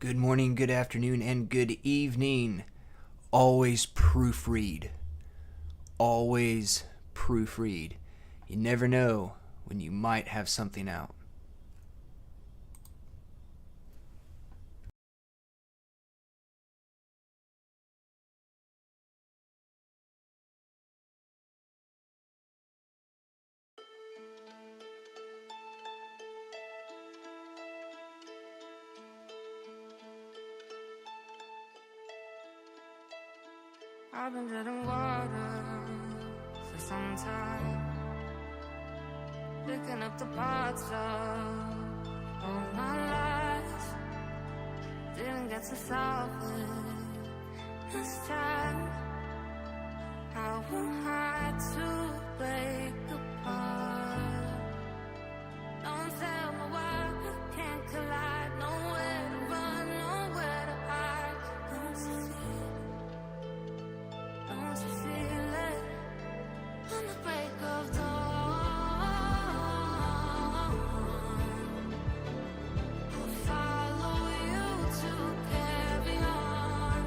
Good morning, good afternoon, and good evening. Always proofread. Always proofread. You never know when you might have something out. I've been treading water for some time, picking up the parts of all my life. Didn't get to solve it this time. How am I to break apart? Don't tell me why we can't collide. Nowhere to run, nowhere to hide. Don't you feel it? On the break of dawn, I'll follow you to carry on.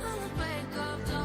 On the break of dawn.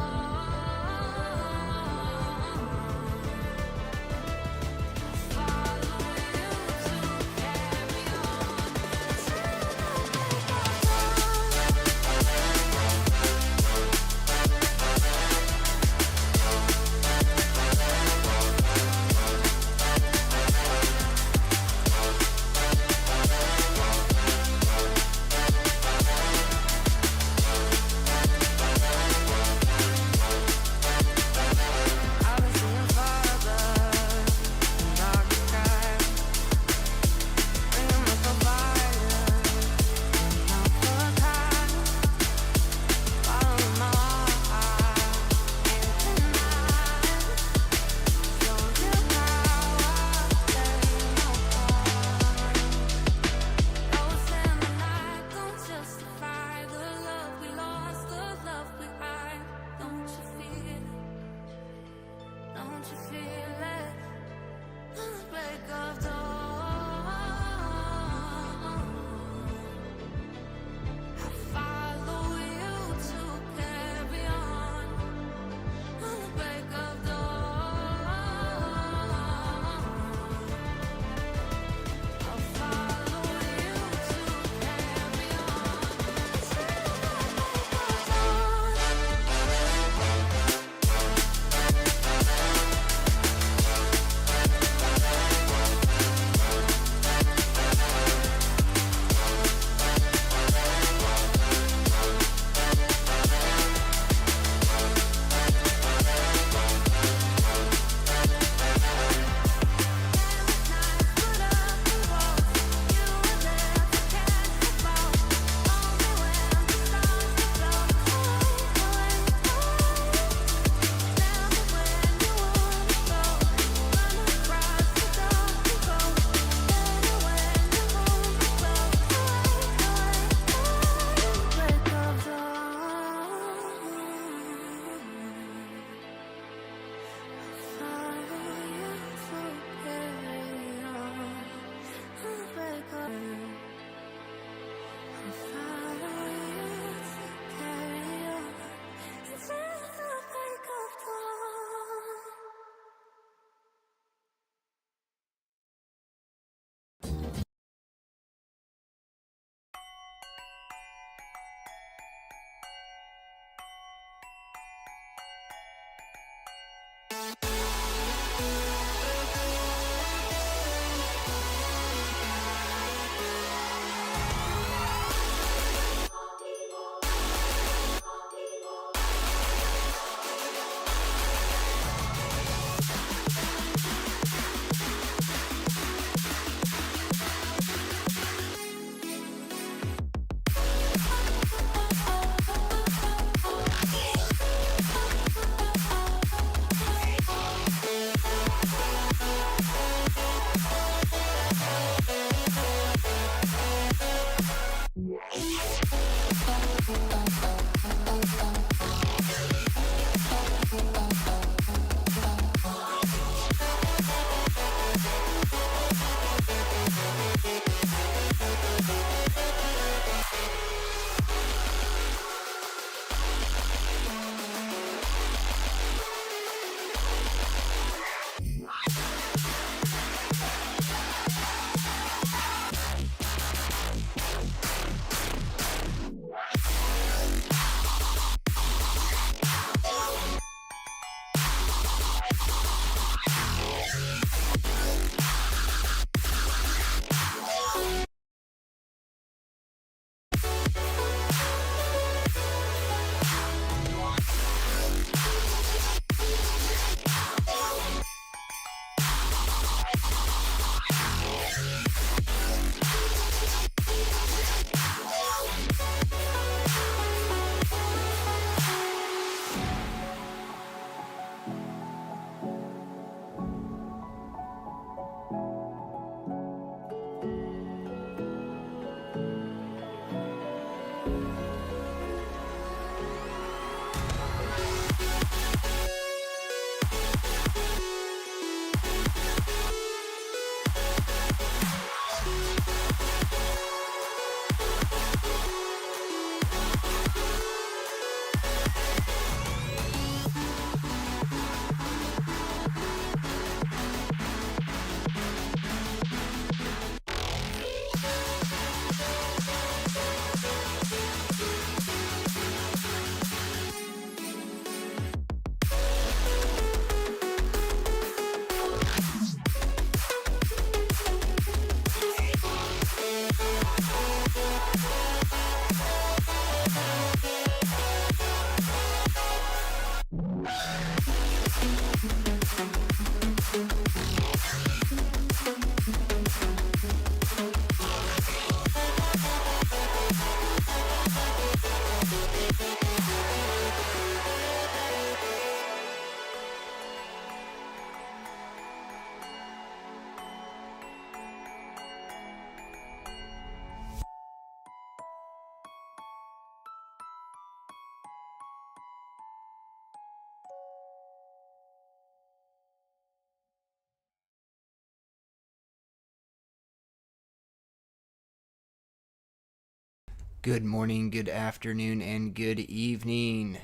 Good morning, good afternoon, and good evening.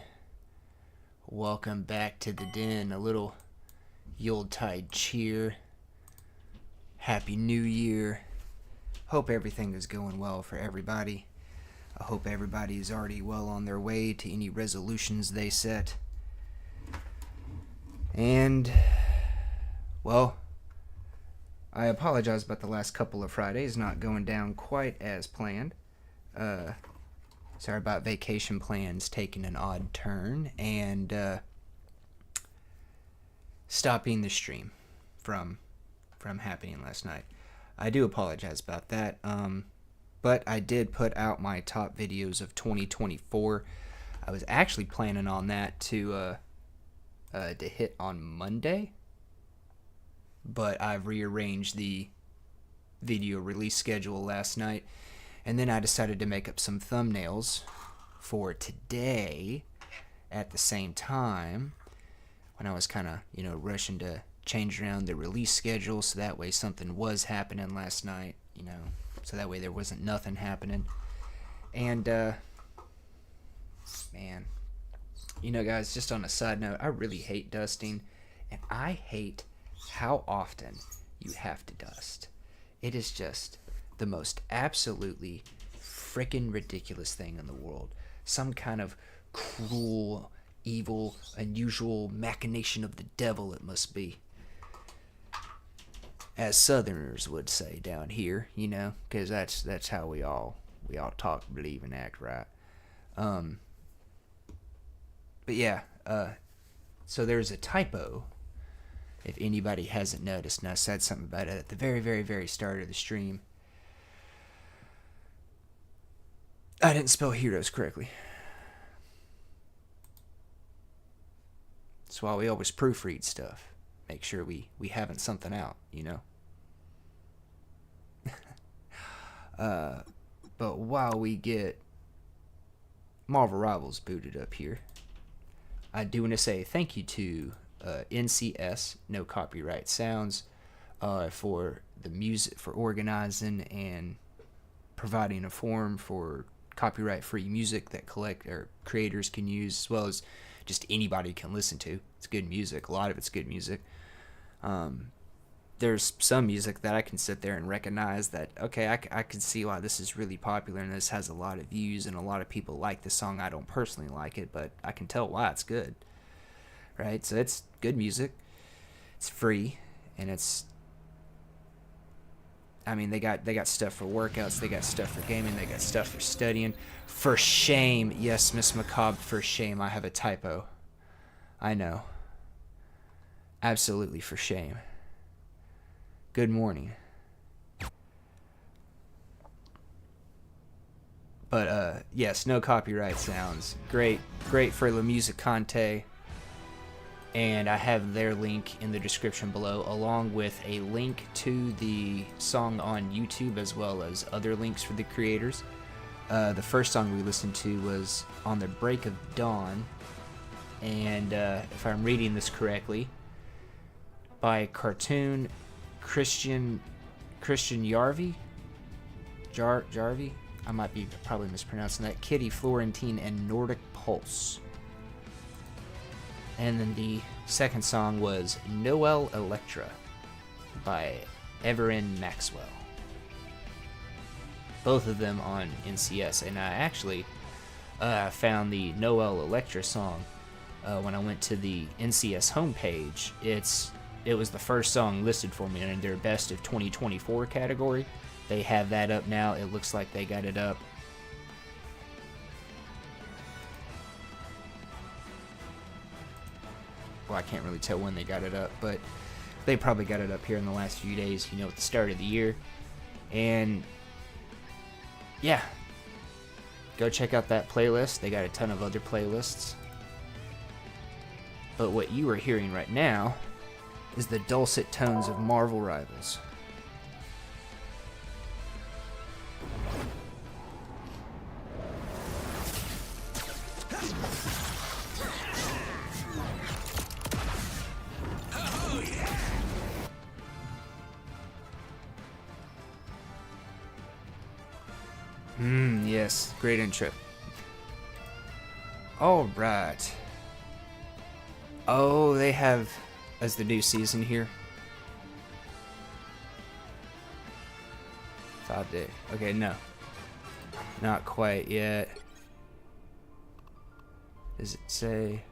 Welcome back to the den. A little Yuletide cheer. Happy New Year. Hope everything is going well for everybody. I hope everybody is already well on their way to any resolutions they set. And, well, I apologize about the last couple of Fridays not going down quite as planned. Sorry about vacation plans taking an odd turn and stopping the stream from happening last night. I do apologize about that. But I did put out my top videos of 2024. I was actually planning on that to hit on Monday, but I've rearranged the video release schedule last night. And then I decided to make up some thumbnails for today at the same time when I was kind of, rushing to change around the release schedule so that way something was happening last night, so that way there wasn't nothing happening. And, man, guys, just on a side note, I really hate dusting, and I hate how often you have to dust. It is just the most absolutely freaking ridiculous thing in the world. Some kind of cruel, evil, unusual machination of the devil it must be. As Southerners would say down here, because that's how we all talk, believe, and act, right? But yeah, so there's a typo. If anybody hasn't noticed, and I said something about it at the very, very, very start of the stream. I didn't spell heroes correctly. That's why we always proofread stuff. Make sure we haven't something out, But while we get Marvel Rivals booted up here, I do want to say thank you to NCS, No Copyright Sounds, for the music, for organizing and providing a forum for copyright-free music that creators can use, as well as just anybody can listen to. It's good music. A lot of it's good music. There's some music that I can sit there and recognize that, okay, I can see why this is really popular and this has a lot of views and a lot of people like the song. I don't personally like it, but I can tell why it's good. Right? So it's good music. It's free, and they got stuff for workouts, they got stuff for gaming, they got stuff for studying. For shame, yes, Miss Macabre, for shame, I have a typo. I know. Absolutely for shame. Good morning. But, yes, No Copyright Sounds. Great for La Musicante. And I have their link in the description below, along with a link to the song on YouTube, as well as other links for the creators. The first song we listened to was On the Break of Dawn, and if I'm reading this correctly, by cartoon Christian Jarvie? Jarvie? I might be probably mispronouncing that. Kitty Florentine and Nordic Pulse. And then the second song was Noel Electra by Everin Maxwell. Both of them on NCS. And I actually found the Noel Electra song when I went to the NCS homepage. It was the first song listed for me in their Best of 2024 category. They have that up now. It looks like they got it up. Well, I can't really tell when they got it up, but they probably got it up here in the last few days, at the start of the year. And yeah, go check out that playlist. They got a ton of other playlists. But what you are hearing right now is the dulcet tones of Marvel Rivals. Yes, great intro. Alright. Oh, they have as the new season here. 5 days. Okay, no. Not quite yet. Does it say?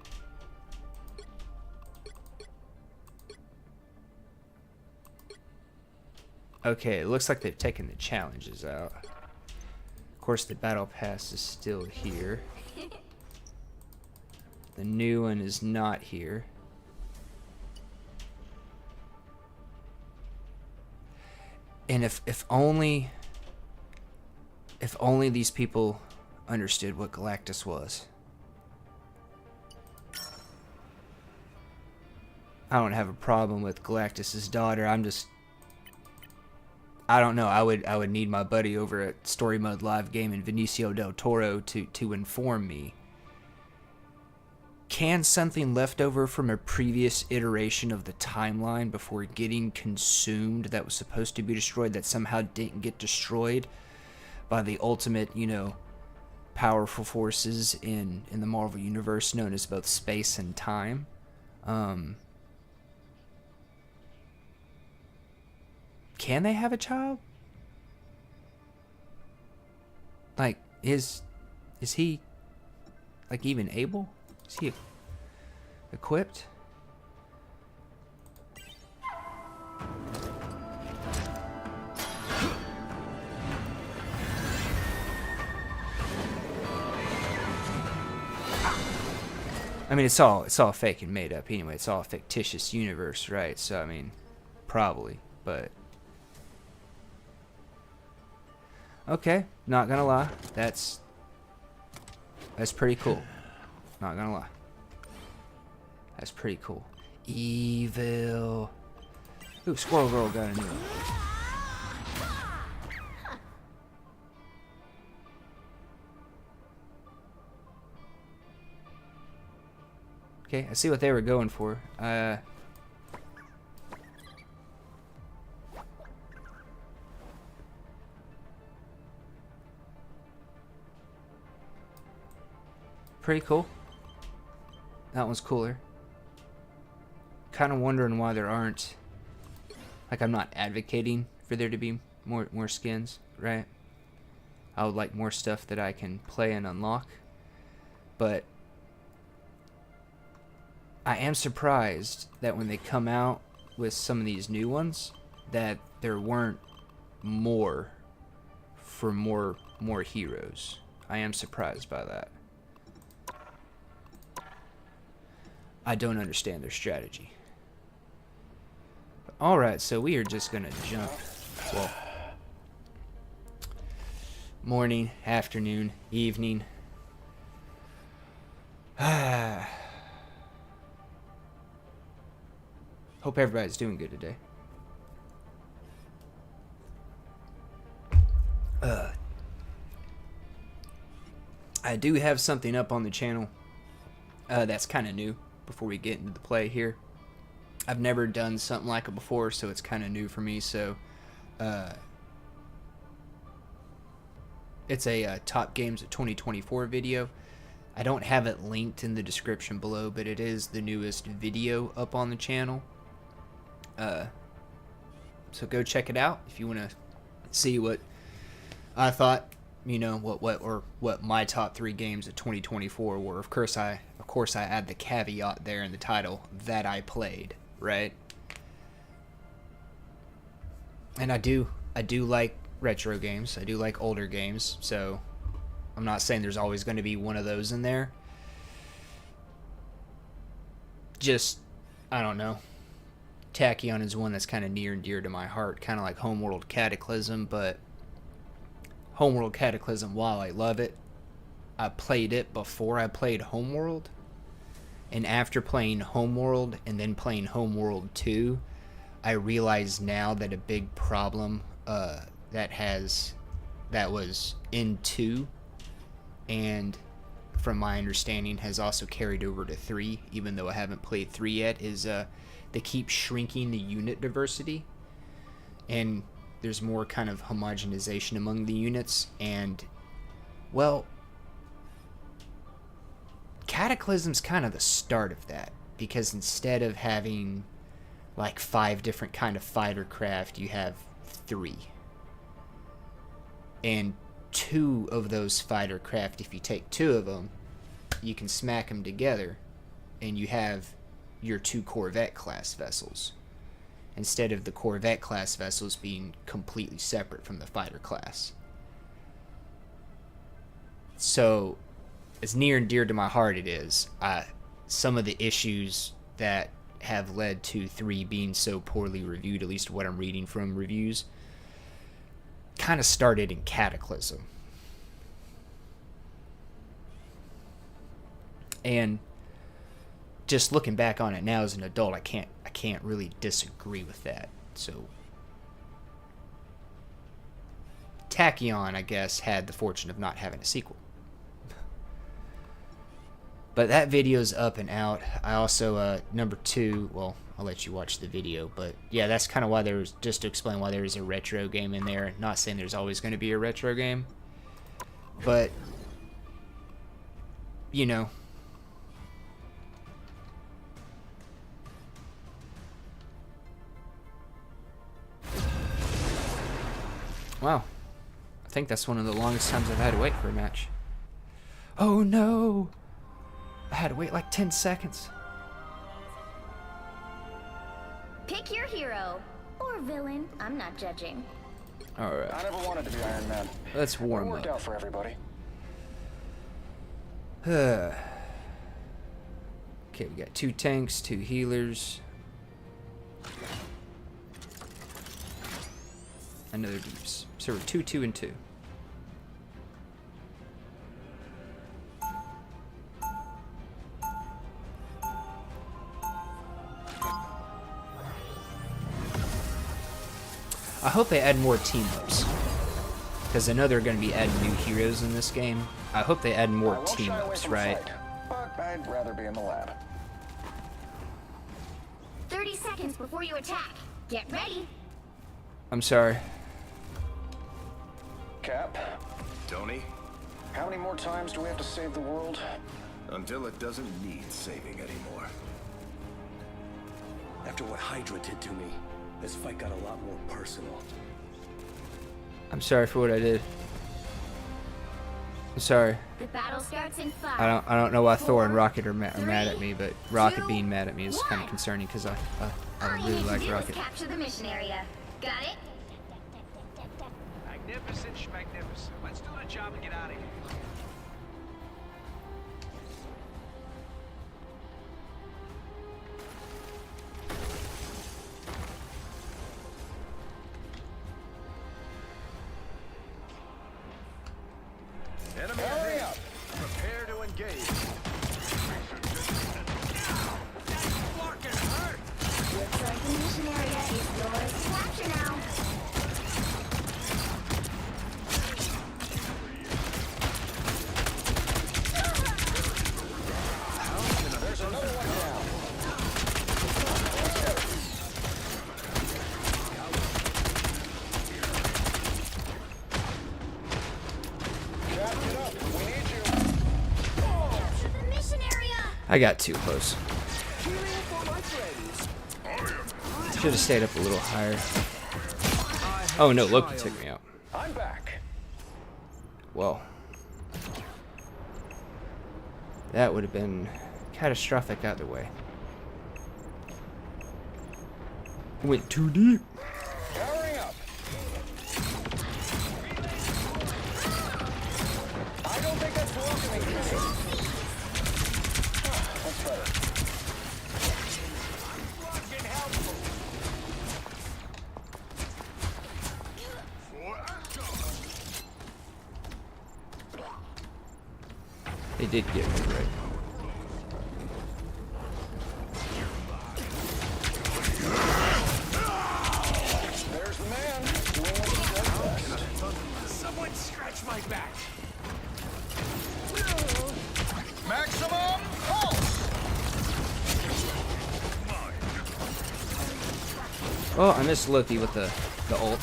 Okay, it looks like they've taken the challenges out. Of course, the battle pass is still here. The new one is not here. And if only these people understood what Galactus was. I don't have a problem with Galactus's daughter. I don't know. I would need my buddy over at Story Mode Live Game and Benicio del Toro to inform me. Can something left over from a previous iteration of the timeline before getting consumed that was supposed to be destroyed that somehow didn't get destroyed by the ultimate, powerful forces in the Marvel Universe known as both space and time? Can they have a child? Like, is he, like, even able? Is he equipped? I mean, it's all fake and made up anyway. It's all a fictitious universe, right? So I mean, probably, but okay, not gonna lie, that's pretty cool. Not gonna lie, that's pretty cool. Evil. Ooh, Squirrel Girl got a new one. Okay, I see what they were going for. Pretty cool. That one's cooler. Kind of wondering why there aren't. Like, I'm not advocating for there to be more skins, right? I would like more stuff that I can play and unlock, but I am surprised that when they come out with some of these new ones, that there weren't more for more heroes. I am surprised by that. I don't understand their strategy. Alright, so we are just gonna jump. Well, morning, afternoon, evening. Hope everybody's doing good today. I do have something up on the channel that's kind of new before we get into the play here. I've never done something like it before, so it's kind of new for me. So it's a Top Games of 2024 video. I don't have it linked in the description below, but it is the newest video up on the channel. So go check it out if you want to see what I thought, what my top 3 games of 2024 were. Of course I add the caveat there in the title that I played, right? And I do like retro games. I do like older games, so I'm not saying there's always going to be one of those in there. Just, I don't know. Tachyon is one that's kind of near and dear to my heart, kind of like Homeworld Cataclysm, but Homeworld Cataclysm, while I love it, I played it before I played Homeworld, and after playing Homeworld and then playing Homeworld 2, I realize now that a big problem that was in 2, and from my understanding has also carried over to 3, even though I haven't played 3 yet, is they keep shrinking the unit diversity, and there's more kind of homogenization among the units, and Well, Cataclysm's kind of the start of that, because instead of having like 5 different kind of fighter craft, you have 3. And 2 of those fighter craft, if you take 2 of them, you can smack them together and you have your 2 Corvette class vessels, instead of the Corvette class vessels being completely separate from the fighter class. So, as near and dear to my heart it is, some of the issues that have led to 3 being so poorly reviewed, at least what I'm reading from reviews, kind of started in Cataclysm. And just looking back on it now as an adult, I can't really disagree with that. So Tachyon, I guess, had the fortune of not having a sequel. But that video's up and out. I also, number 2, well, I'll let you watch the video, but yeah, that's kind of why there was, just to explain why there is a retro game in there. Not saying there's always going to be a retro game, but, you know. Wow. I think that's one of the longest times I've had to wait for a match. Oh no! I had to wait like 10 seconds. Pick your hero. Or villain. I'm not judging. Alright. I never wanted to be Iron Man. Let's warm It worked up. out for everybody. Okay, we got 2 tanks, 2 healers. Another deeps. So we're 2, 2, and 2. I hope they add more team-ups, because I know they're going to be adding new heroes in this game. I hope they add more team-ups, right? But I'd rather be in the lab. 30 seconds before you attack. Get ready. I'm sorry. Cap, Tony, how many more times do we have to save the world? until it doesn't need saving anymore. After what Hydra did to me, this fight got a lot more personal. I'm sorry for what I did. I'm sorry. The battle starts in 5. I don't know why Thor and 4, Rocket are mad at 3, me, but Rocket 2, being mad at me is kind of 1. concerning because I All you really need like to do Rocket. is capture the mission area. Got it? Magnificent schmagnificent. Let's do the job and get out of here. Enemy Hurry ahead. up! Prepare to engage. Looks like the mission area is yours to capture now. There's another one down. Cap, get up. We need you. Capture the mission area. I got too close. Should have stayed up a little higher. Oh no, Loki took me out. I'm back. Well, that would have been catastrophic either way. Went too deep. Hurry up. I don't think that's welcoming to me. That's better. They did get me right. There's the man doing what he does best. Someone scratch my back. Maximum pulse! Oh, I missed Loki with the ult.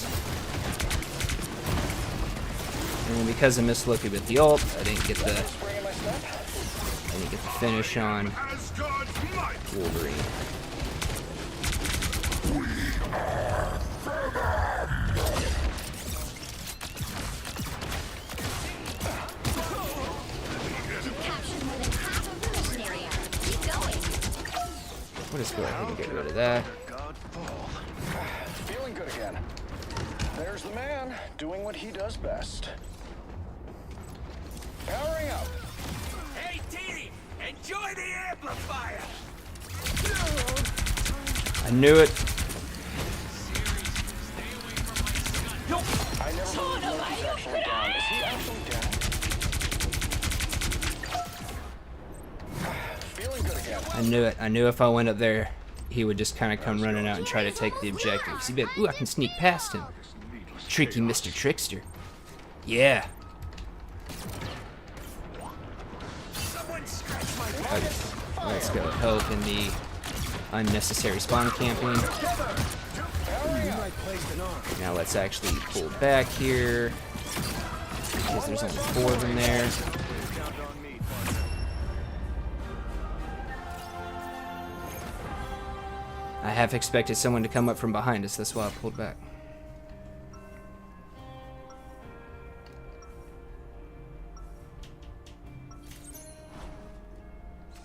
And because I missed Loki with the ult, I didn't get the Spring in my step. finish on Wolverine. We'll just go ahead and get rid of that. Feeling good again. There's the man doing what he does best. Powering up. Hey, Teeny! Enjoy the amplifier! I knew it. I never believed Loki's actually down. Is he actually down? Feeling good again. I knew it. I knew if I went up there, he would just kind of come running out and try to take the objective. He'd be like, ooh, I can sneak past him. Tricky Mr. Trickster. Yeah. Okay. Let's go help in the unnecessary spawn camping. Now let's actually pull back here, because there's only 4 of them there. I half expected someone to come up from behind us, that's why I pulled back.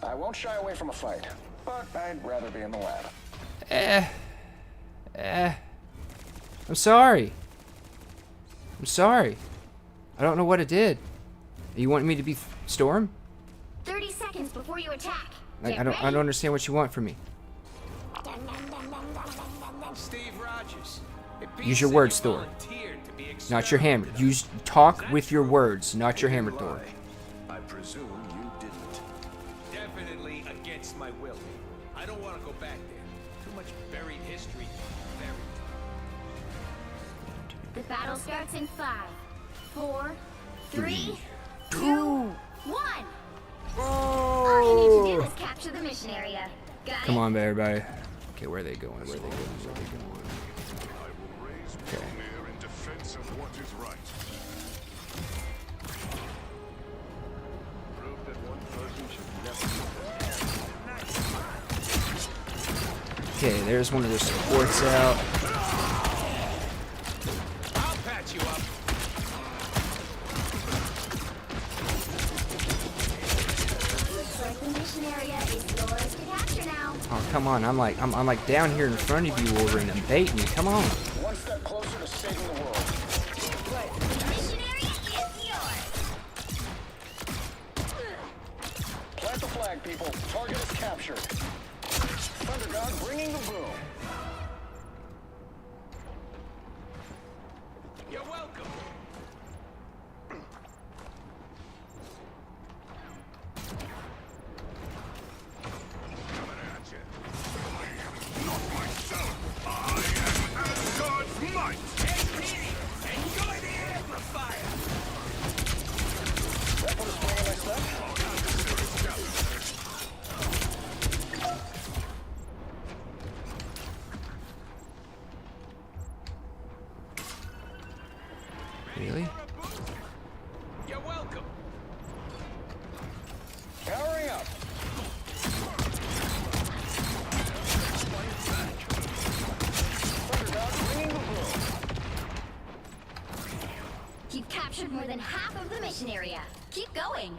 I won't shy away from a fight, but I'd rather be in the lab. I'm sorry. I'm sorry. I don't know what it did. You want me to be Storm? 30 seconds before you attack. Like, Get I don't ready. understand what you want from me. Steve Rogers. Use your words, Thor. Not your hammer. Talk with your words, not your hammer, Thor. I presume you didn't. Definitely against my will. I don't want to go back there. Too much buried history. Buried. The battle starts in 5, 4, 3, 2, 1. All you need to do is capture the mission area. Got Come it? on, everybody. Okay, where are they going? Where are they going? Where are they going? Okay. In defense of what is right. Prove that one person should never be. Okay, there's one of their supports out. I'll patch you up. Looks like the mission area is yours to capture now. Oh, come on. I'm like down here in front of you, Wolverine. I'm baiting you. Come on. One step closer to saving the world. The mission area is yours. Plant the flag, people. Target is captured. Thunder God bringing the boom. You're welcome. Hey, Teeny! Enjoy the amplifier! That put a spring in my step. Really? You're welcome. Powering up. Thunder God bringing the boom. You've captured more than half of the mission area. Keep going.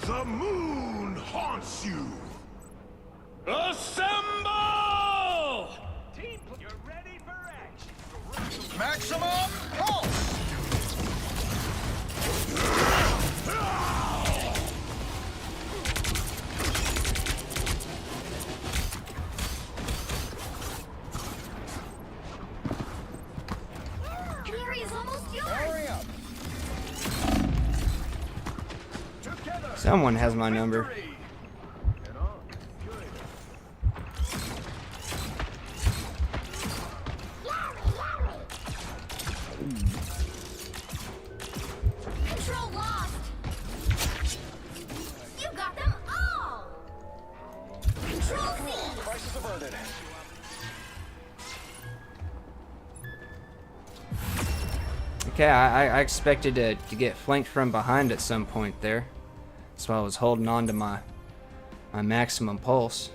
The moon haunts you. Assemble! Team, you're ready for action. Maximum pulse. The area is almost yours. Powering up. Someone has my number. Control lost. You got them all. Control C. Crisis Okay, I expected to get flanked from behind at some point there. That's why I was holding on to my maximum pulse.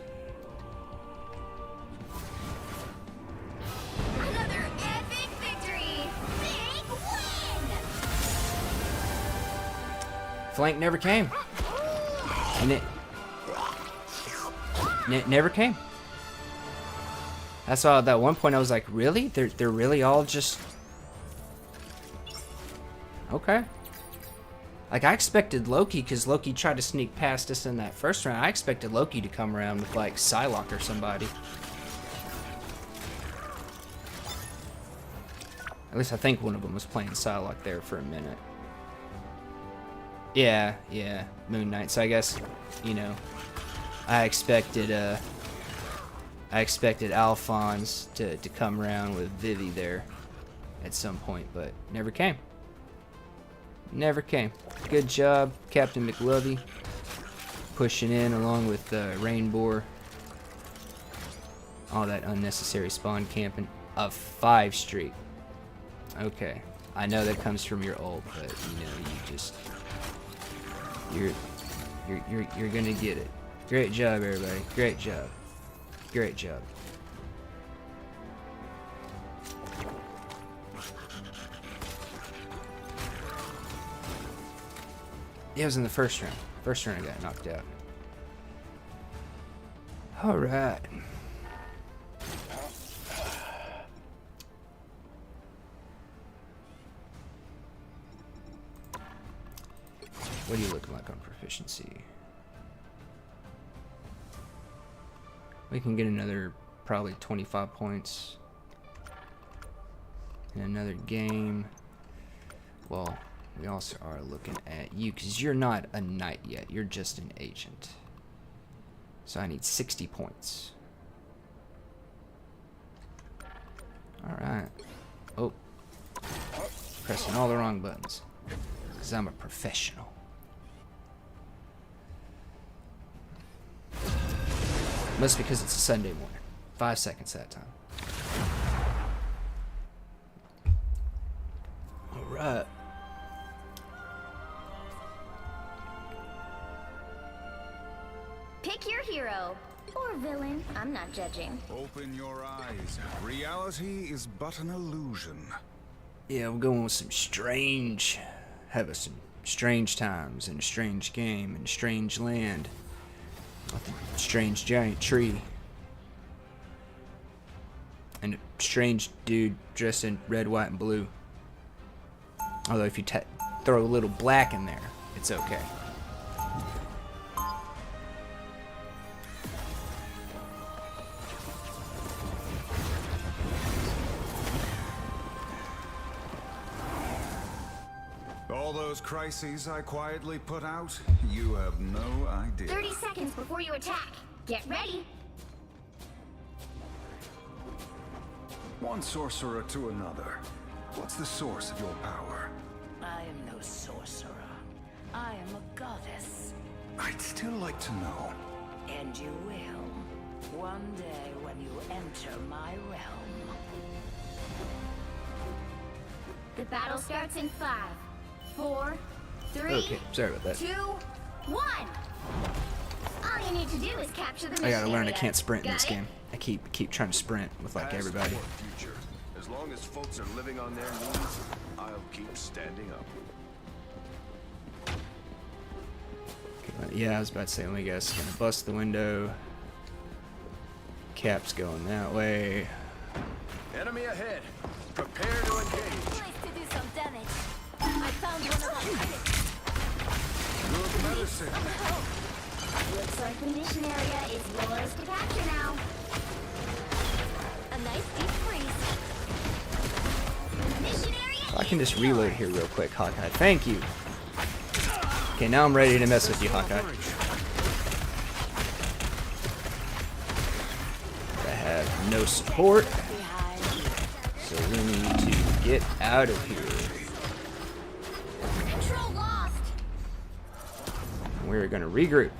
Another epic victory! Big win! Flank never came. And it never came. That's why at that one point I was like, really? They're really all just... Okay. Like, I expected Loki, because Loki tried to sneak past us in that first round. I expected Loki to come around with, like, Psylocke or somebody. At least I think one of them was playing Psylocke there for a minute. Yeah, Moon Knight. So I guess, you know, I expected Alphonse to come around with Vivi there at some point, but never came. Never came. Good job, Captain McLovey. Pushing in along with Rainbow. All that unnecessary spawn camping. A 5 streak. Okay. I know that comes from your ult, but you know, you're gonna get it. Great job, everybody. Great job. Great job. Yeah, it was in the first round. First round I got knocked out. Alright. What are you looking like on proficiency? We can get another probably 25 points in another game. Well, we also are looking at you because you're not a knight yet. You're just an agent. So I need 60 points. Alright. Oh. Pressing all the wrong buttons. Because I'm a professional. Must be because it's a Sunday morning. 5 seconds that time. Alright. Pick your hero. Or villain. I'm not judging. Open your eyes. Reality is but an illusion. Yeah, we're going with some strange... Having some strange times in a strange game in a strange land. With a strange giant tree. And a strange dude dressed in red, white, and blue. Although if you throw a little black in there, it's okay. All those crises I quietly put out, you have no idea. 30 seconds before you attack. Get ready. One sorcerer to another. What's the source of your power? I am no sorcerer. I am a goddess. I'd still like to know. And you will. One day when you enter my realm. The battle starts in 5, 4, 3, Okay, sorry about that. 2, 1. All you need to do is capture the mission I gotta learn I area. can't sprint in Got this it? game. I keep trying to sprint with like Past everybody. or future. As long as folks are living on their knees, I'll keep standing up. Yeah, I was about to say, let me guess. Gonna bust the window. Cap's going that way. Enemy ahead. Prepare to engage. Nice to do some damage. I found one of them. Good medicine. Looks like the mission area is yours to capture now. A nice deep freeze. Mission area I can just reload here real quick, Hawkeye. Thank you. Okay, now I'm ready to mess with you, Hawkeye. I have no support, so we need to get out of here. control lost. We're gonna regroup.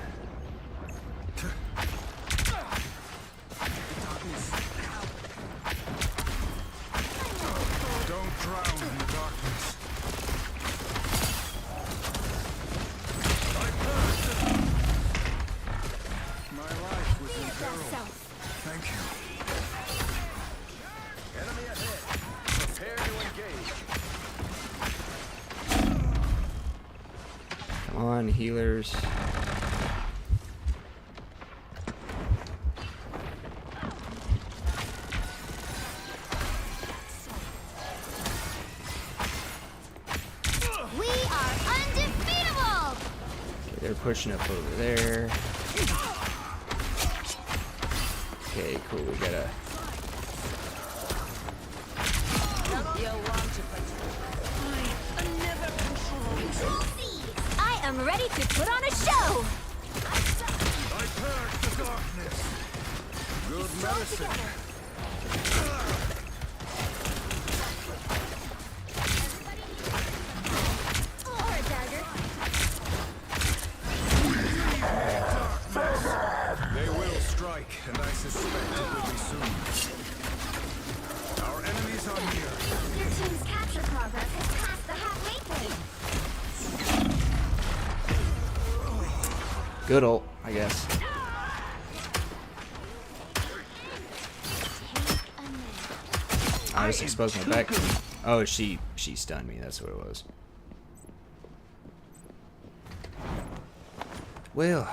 Don't drown in the darkness. Come on, healers. We are undefeatable! They're pushing up over there. Okay, cool. We gotta. I am ready to put on a show! I purge the darkness. Good medicine. Or a dagger. They will strike, and I suspect it will be soon. Our enemies are near. Your team's capture progress has passed the halfway point. Good ult, I guess. I just exposed my back. Oh, she stunned me. That's what it was. Well.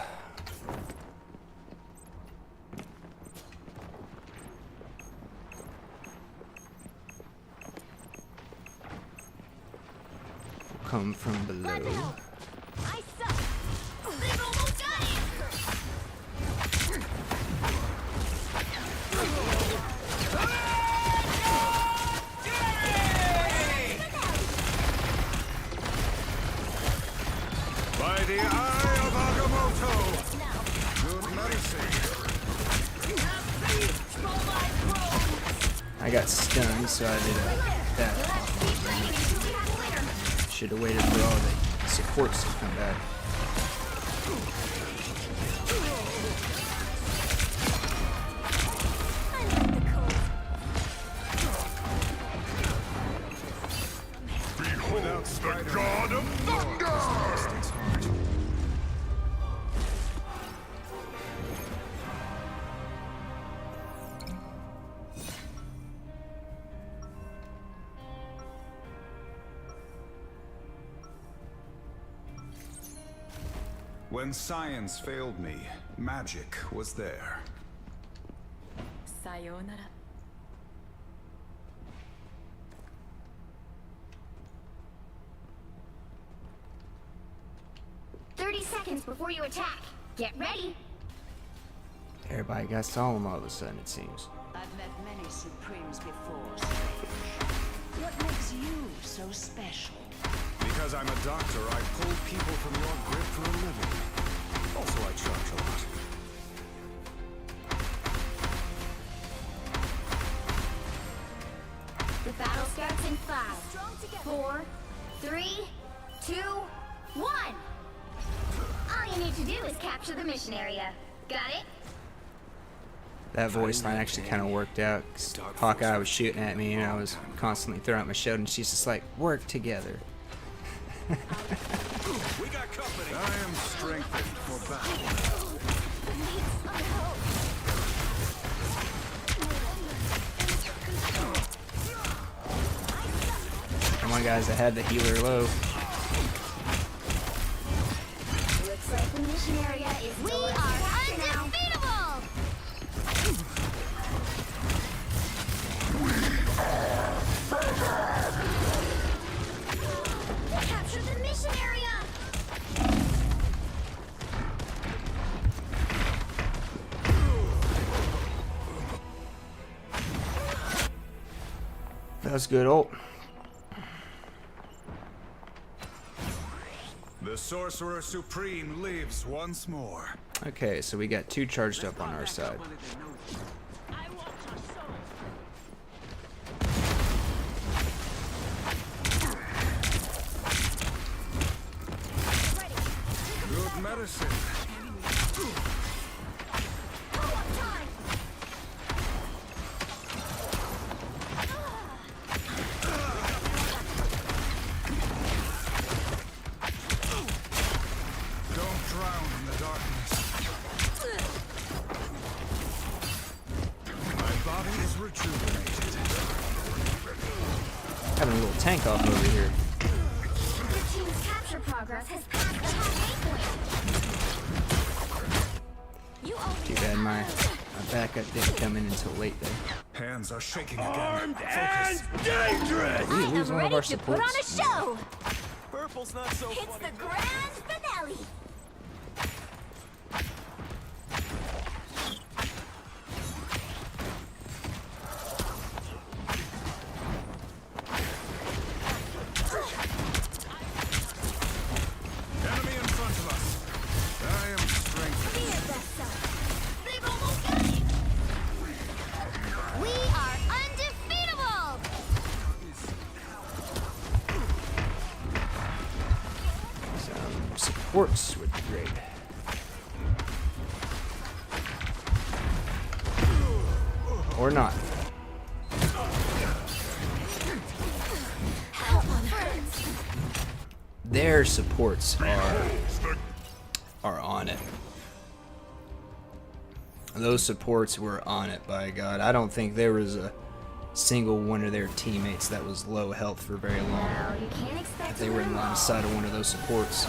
Come from below. I suck! They've almost done it! By the eye of Agamotto. Good medicine. I got stunned, so I did that. Should have waited for all the supports to come back. Without the god of thunder! When science failed me, magic was there. Sayonara. Seconds before you attack. Get ready. Everybody got solemn all of a sudden, it seems. I've met many Supremes before, Strange. What makes you so special? Because I'm a doctor, I pull people from your grip for a living. Also, I charge a lot. The battle starts in 5, 4, 3, 2, 1. All you need to do is capture the mission area. Got it? That voice line actually kind of worked out. 'Cause Hawkeye was shooting at me, and I was constantly throwing out my shield, and she's just like, "Work together." We got company. I am strengthened for battle. Come on, guys! I had the healer low. Looks like the mission area is we are undefeatable! Capture the mission area! That was good ult. The Sorcerer Supreme lives once more. Okay, so we got 2 charged up on our side. Good medicine. Don't drown in the darkness. My body is rejuvenated. Having a little tank off over here. Your team's capture progress has passed the halfway You owe me Too bad my backup didn't come in until late there. Hands are shaking again. Focus. Did we lose one of our supports? put on a show. Purple's not so It's funny. the grand finale. Enemy in front of us. I am strengthened. They've almost got it. We are undefeatable. Some supports would be great. Or not. Their supports are on it. Those supports were on it, by God. I don't think there was a single one of their teammates that was low health for very long. Well, you can't expect If they were in line of sight of one of those supports.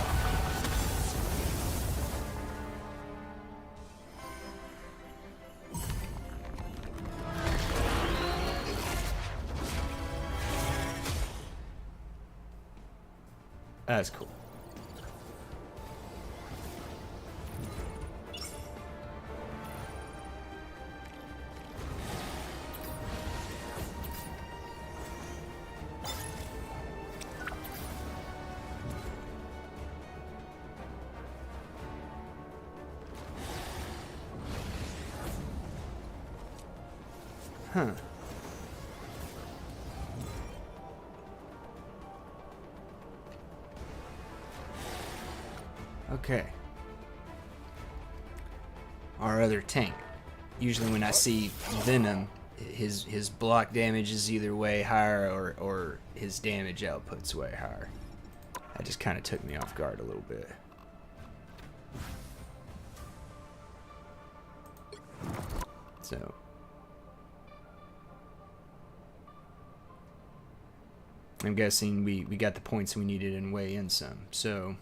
That's cool. Huh. Okay. Our other tank. Usually when I see Venom, his block damage is either way higher or his damage output's way higher. That just kind of took me off guard a little bit. So. I'm guessing we got the points we needed and way in some. So.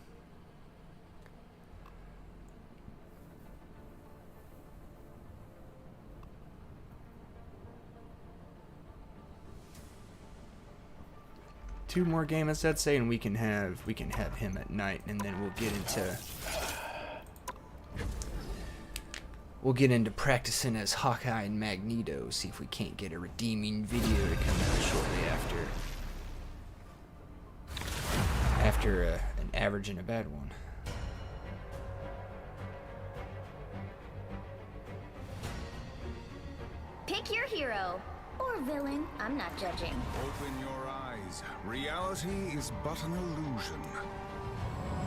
Two more games, I'd say, and we can have him at night, and then we'll get into practicing as Hawkeye and Magneto. See if we can't get a redeeming video to come out shortly after an average and a bad one. Pick your hero or villain. I'm not judging. Open your eyes. Reality is but an illusion.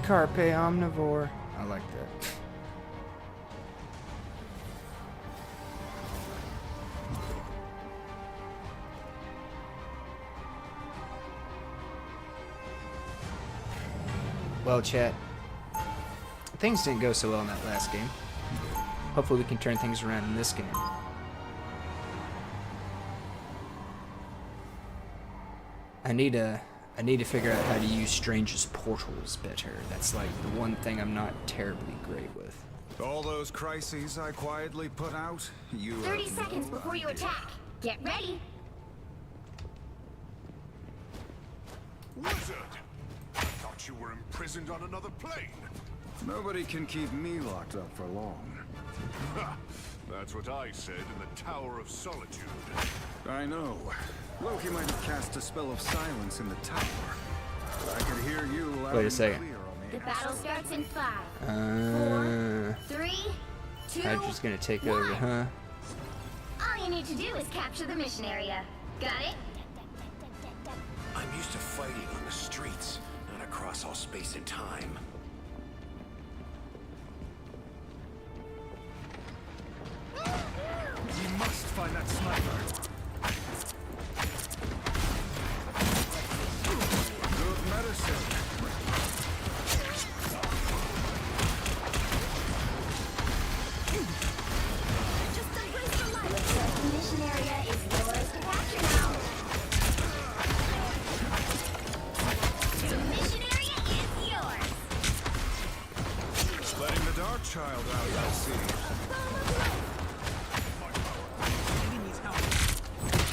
Carpe omnivore. I like that. Well, chat, things didn't go so well in that last game. Hopefully we can turn things around in this game. I need to figure out how to use Strange's portals better. That's like the one thing I'm not terribly great with. All those crises I quietly put out, you 30 have seconds no before you idea. attack. Get ready. Wizard! I thought you were imprisoned on another plane. Nobody can keep me locked up for long. That's what I said in the Tower of Solitude. I know. Loki might have cast a spell of silence in the tower. But I could hear you loud Wait a and second. clear on The the battle outside. starts in 5, 4, 3, 2, Hydra's gonna take over, huh? All you need to do is capture the mission area. Got it? I'm used to fighting on the streets, not across all space and time. We must find that sniper. Good medicine. Just a race for life. Looks like the mission area is yours to capture now. The mission area is yours. child out, I see.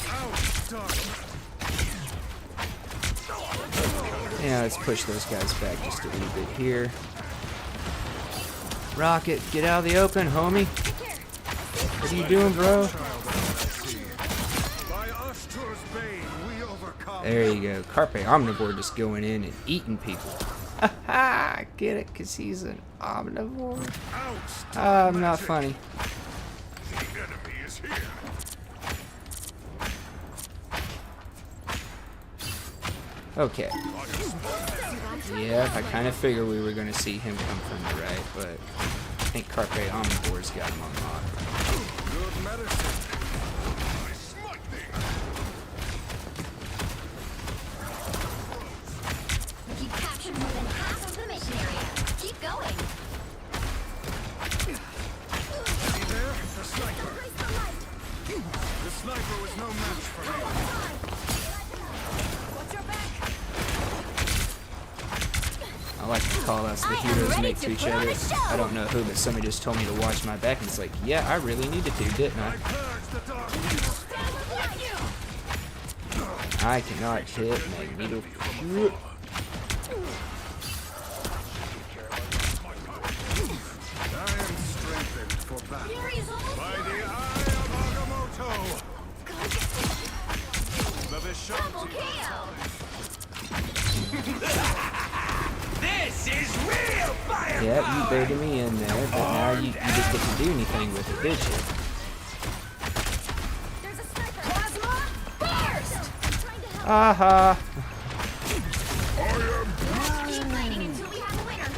Ouch, Doc. Yeah, let's push those guys back just a little bit here. Rocket, get out of the open, homie. What are you doing, bro? By Ashtur's bane, we overcome. There you go. Carpe Omnivore just going in and eating people. Haha, get it? Because he's an omnivore. I'm not funny. The enemy is here. Okay. Yeah, I kind of figured we were going to see him come from the right, but I think Carpe Omnivore's got him on lock. Good medicine. Smite me. You captured more than half of the mission area. Keep going. See there? The sniper. The sniper was no match for me. Watch your back. I like to call us the heroes make to each other. I don't know who, but somebody just told me to watch my back, and it's like, yeah, I really needed to, didn't I? Purge the darkness. I cannot hit Magneto. I am strengthened for battle. By the eye of Agamotto. The Vishanti. This is real fire! Yeah, you baited me in there, but now you didn't get to do anything with it, did you? There's a sniper. Plasma burst. I'm trying to help. Aha! Keep fighting until we have a winner.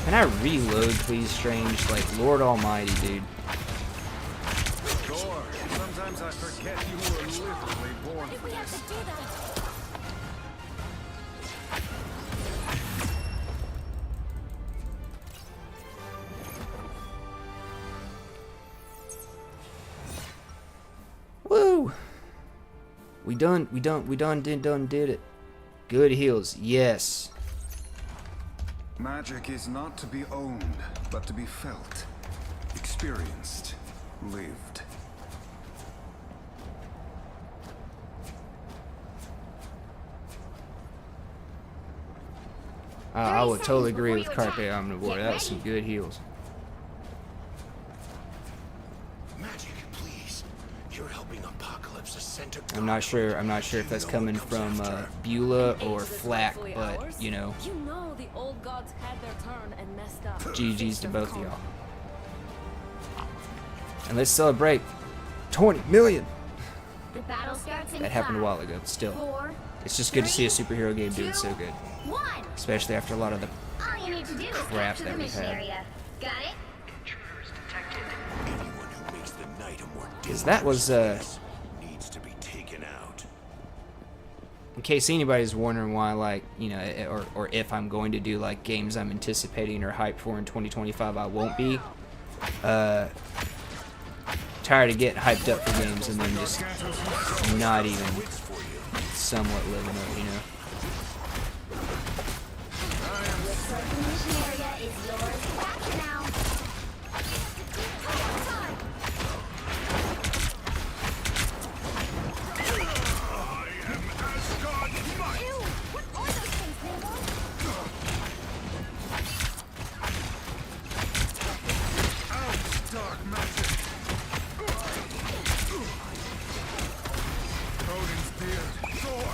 Can I reload, please, Strange? Like, Lord Almighty, dude. Thor, sometimes I forget you were literally born If for we have this. to do that. Woo! We did it. Good heals, yes. Magic is not to be owned, but to be felt, experienced, lived. I would totally agree with Carpe Omnivore. That was some good heals. Magic, please. You're helping Apocalypse ascend to I'm not sure if that's coming from Beulah or Flack, but you know, You know the old gods had their turn and messed up. GG's to both of y'all. And let's celebrate 20 million. The battle starts in That happened a 5, while ago, but still. 4, It's just good to see a superhero game doing so good. 1. Especially after a lot of the All you need to do is crap capture that the we've mission had. area. Got it? anyone who makes the night a more Because that was, dangerous needs to be taken out. in case anybody's wondering why, like, you know, or if I'm going to do, like, games I'm anticipating or hyped for in 2025, I won't be. Tired of getting hyped up for games and then just not even somewhat living up, you know. The mission area is yours to capture now. Ew, what are those things, Nemo? Ouch, dark magic! Odin's beard, Thor!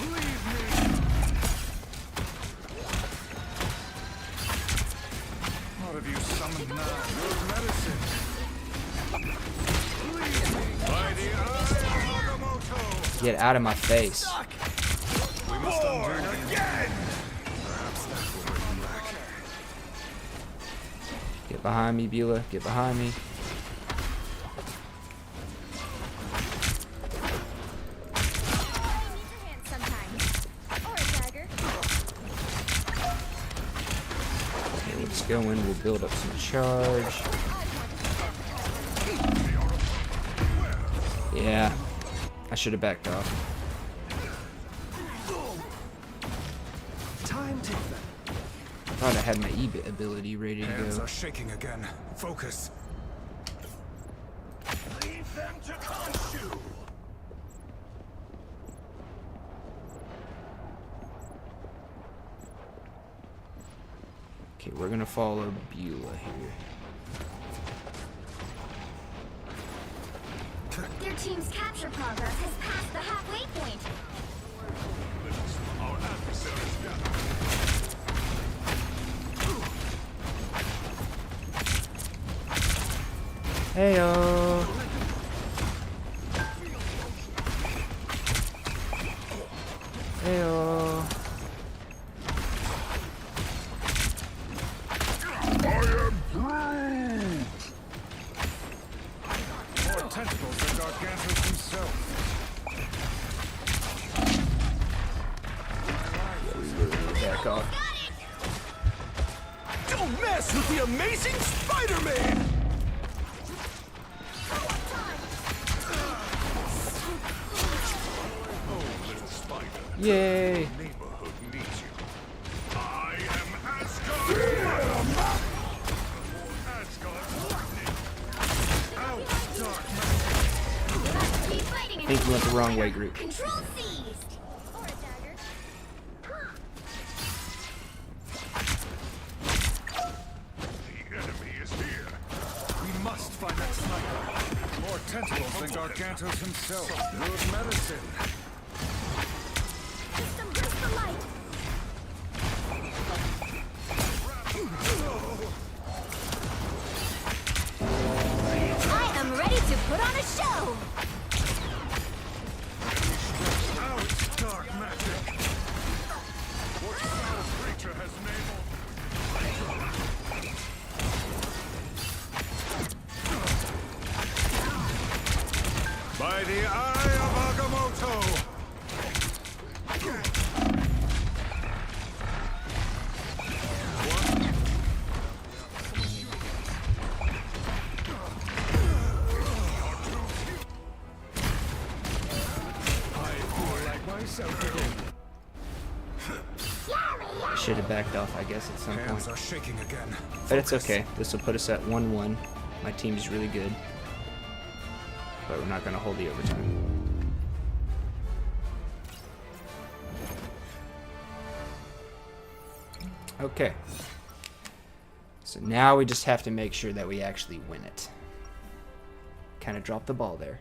Leave me! What have you summoned now? Good medicine! Leave me! By the eye of Agamotto! Get out of my face. We must undo again! Perhaps that will bring him back. Get behind me, Beulah. Get behind me. this going. We'll build up some charge. Yeah, I should have backed off. I thought I had my E ability ready to Hands go. are shaking again. Focus. Leave them to Khonshu. Okay, we're gonna follow Beulah here. Their team's capture progress has passed the halfway point. Our adversaries gather. Heyo. Heyo. More tentacles than Gargantos himself. Back off. Don't mess with the amazing Spider-Man! Yay! Neighborhood needs you. I am Asgard. Asgard. Out, dark Keep fighting I think we went the wrong way, group. Control seized. Or a dagger. The enemy is here. We must find that sniper. More tentacles than Gargantos himself. Good medicine. System burst the light. I am ready to put on a show. Out, dark magic. What foul creature has enabled? By the eye of Agamotto. I should have backed off, I guess, at some Hands point. are shaking again. But it's okay. This will put us at 1-1. My team's really good. But we're not going to hold the overtime. Okay. So now we just have to make sure that we actually win it. Kind of dropped the ball there.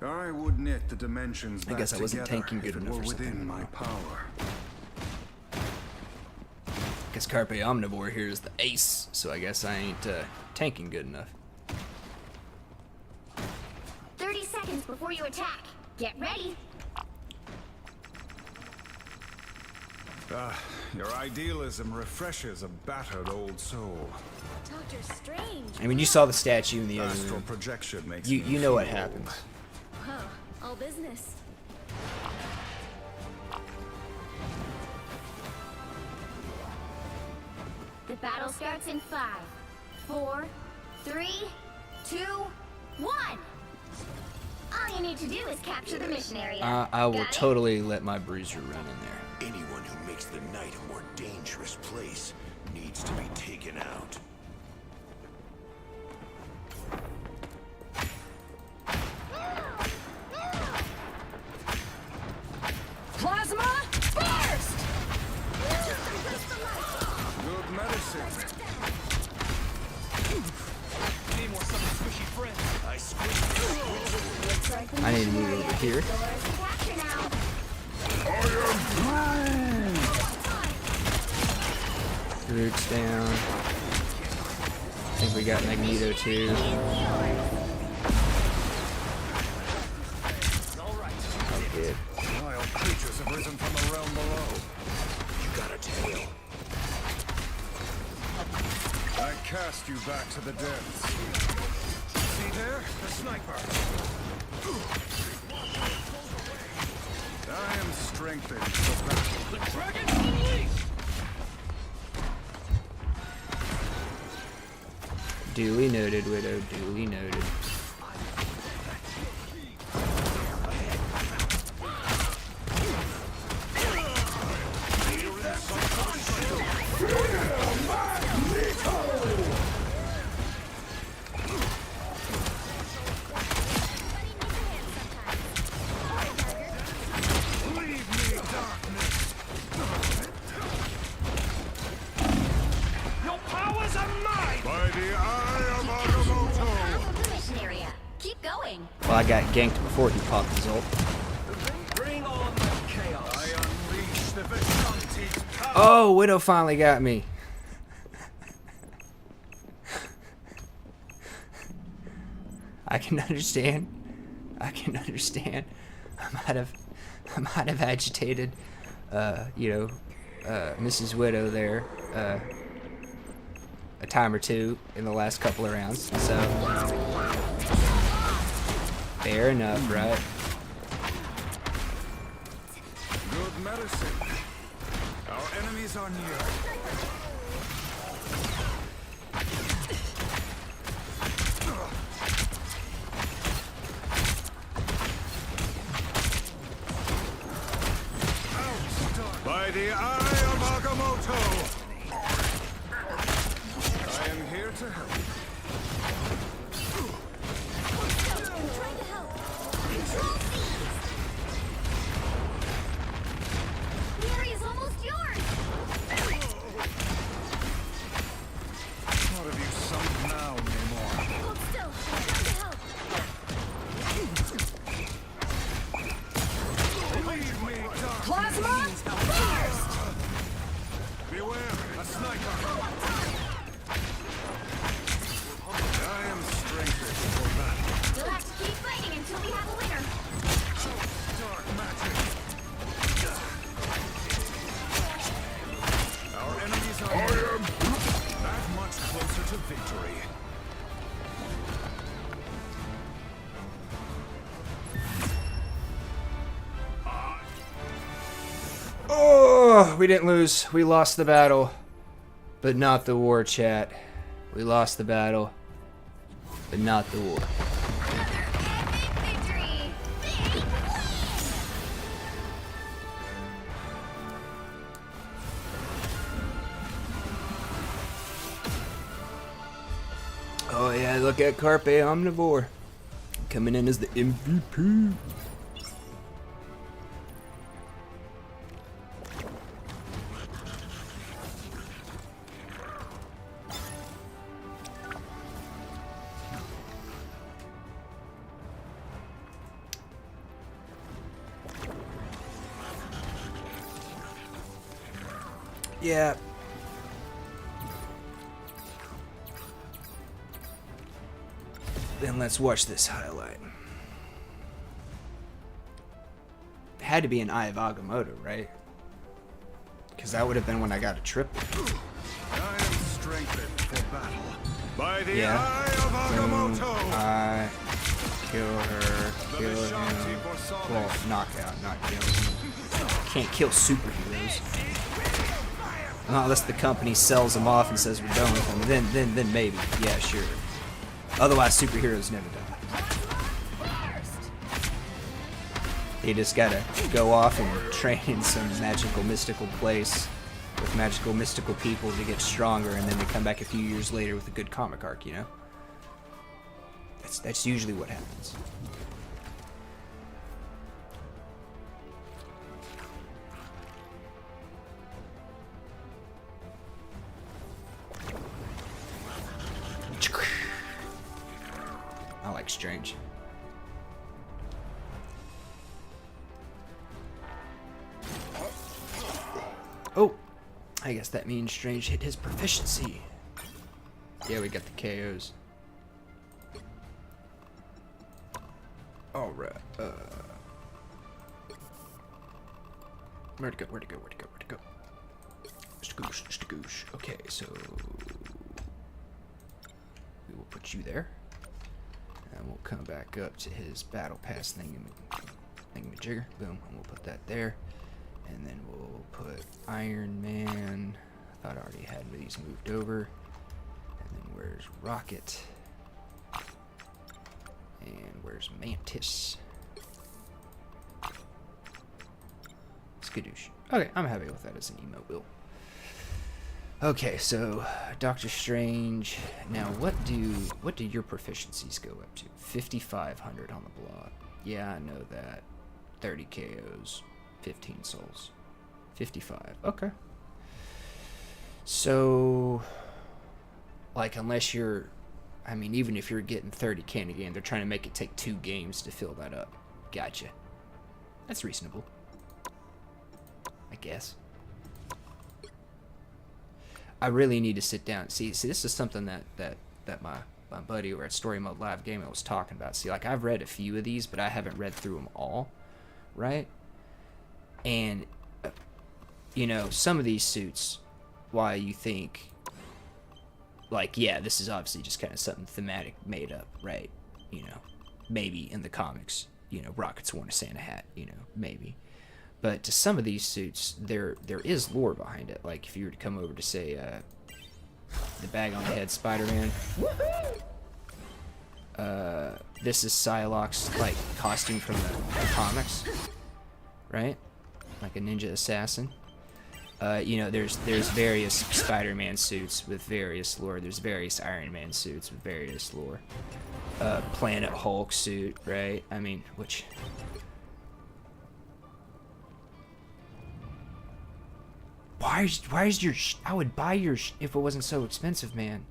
I would knit the dimensions back guess I wasn't together tanking good if it enough were or something, within I don't my know. power. Guess Carpe Omnivore here is the ace, so I guess I ain't tanking good enough. 30 seconds before you attack. Get ready. Your idealism refreshes a battered old soul. Doctor Strange. I mean, you saw the statue in the other Astral room. projection makes You me know what feel happens. Huh. All business. The battle starts in 5, 4, 3, 2, 1. All you need to do is capture the mission area. I will Got it? totally let my bruiser run in there. Anyone who makes the night a more dangerous place needs to be taken out. Plasma burst! good medicine. Need more something squishy friends. I squeeze I need to move over here. Capture now. Roots down. I think we got Magneto too. Oh, good. Wild creatures have risen from the realm below. You got a tail. I cast you back to the depths. See there? The sniper. I am strengthened for battle. The dragon unleashed! Duly noted, Widow. Duly noted. Your powers are mine! By the eye of Agamotto! The mission area. Keep going. Well, I got ganked before he popped his ult. Bring on the chaos. I unleash the Vigilante's power! Oh, Widow finally got me. I can understand. I can understand. I might have agitated, Mrs. Widow there, a time or two in the last couple of rounds. So, fair enough, right? Good medicine. Our enemies are near. By the eye of Agamotto! I am here to help. Trying to help. The area's almost yours. What have you sunk now, Namor? Hold still. Trying to help. Leave me, dark. Plasma first. Beware, a sniper. I am strengthened for battle. You'll have to keep fighting until we have a winner. Dark magic. Our enemies are that much closer to victory. Oh, we didn't lose. We lost the battle, but not the war, chat. We lost the battle, but not the war. Another epic victory. Big win. Oh yeah, look at Carpe Omnivore coming in as the MVP. Yeah. Then let's watch this highlight. Had to be an Eye of Agamotto, right? Because that would have been when I got a triple. I am strengthened for battle. By the Yeah. eye of Boom. Agamotto! I kill her, kill him. Well, knockout, not kill. Can't kill superheroes. Unless the company sells them off and says we're done with them. Then maybe. Yeah, sure. Otherwise, superheroes never die. They just gotta go off and train in some magical, mystical place with magical, mystical people to get stronger, and then they come back a few years later with a good comic arc, you know? That's usually what happens. I like Strange. Oh, I guess that means Strange hit his proficiency. Yeah, we got the KOs. Alright, where'd it go, where'd it go, where'd it go, where'd it go? Skoosh, skoosh. Okay, so we will put you there. And we'll come back up to his battle pass thingamajigger. Boom, and we'll put that there. And then we'll put Iron Man. I thought I already had these moved over. And then where's Rocket? And where's Mantis? Skadoosh. Okay, I'm happy with that as an emote wheel. Okay, so Doctor Strange. Now, what do your proficiencies go up to? 5,500 on the block. Yeah, I know that. 30 KOs, 15 souls. 55. Okay. So, like, unless you're, I mean, even if you're getting 30k in a game, they're trying to make it take 2 games to fill that up. Gotcha. That's reasonable, I guess. I really need to sit down. See, this is something that my buddy over at Story Mode Live Gaming was talking about. See, like, I've read a few of these, but I haven't read through them all, right? And, you know, some of these suits, why you think, like, yeah, this is obviously just kind of something thematic made up, right? You know, maybe in the comics, you know, Rocket's worn a Santa hat, you know, maybe. But to some of these suits, there is lore behind it. Like, if you were to come over to, say, the bag on the head Spider-Man, this is Psylocke's, like, costume from the comics, right? Like a ninja assassin. You know, there's various Spider-Man suits with various lore. There's various Iron Man suits with various lore. Planet Hulk suit, right? I mean, which... Why is your... I would buy your... if it wasn't so expensive, man.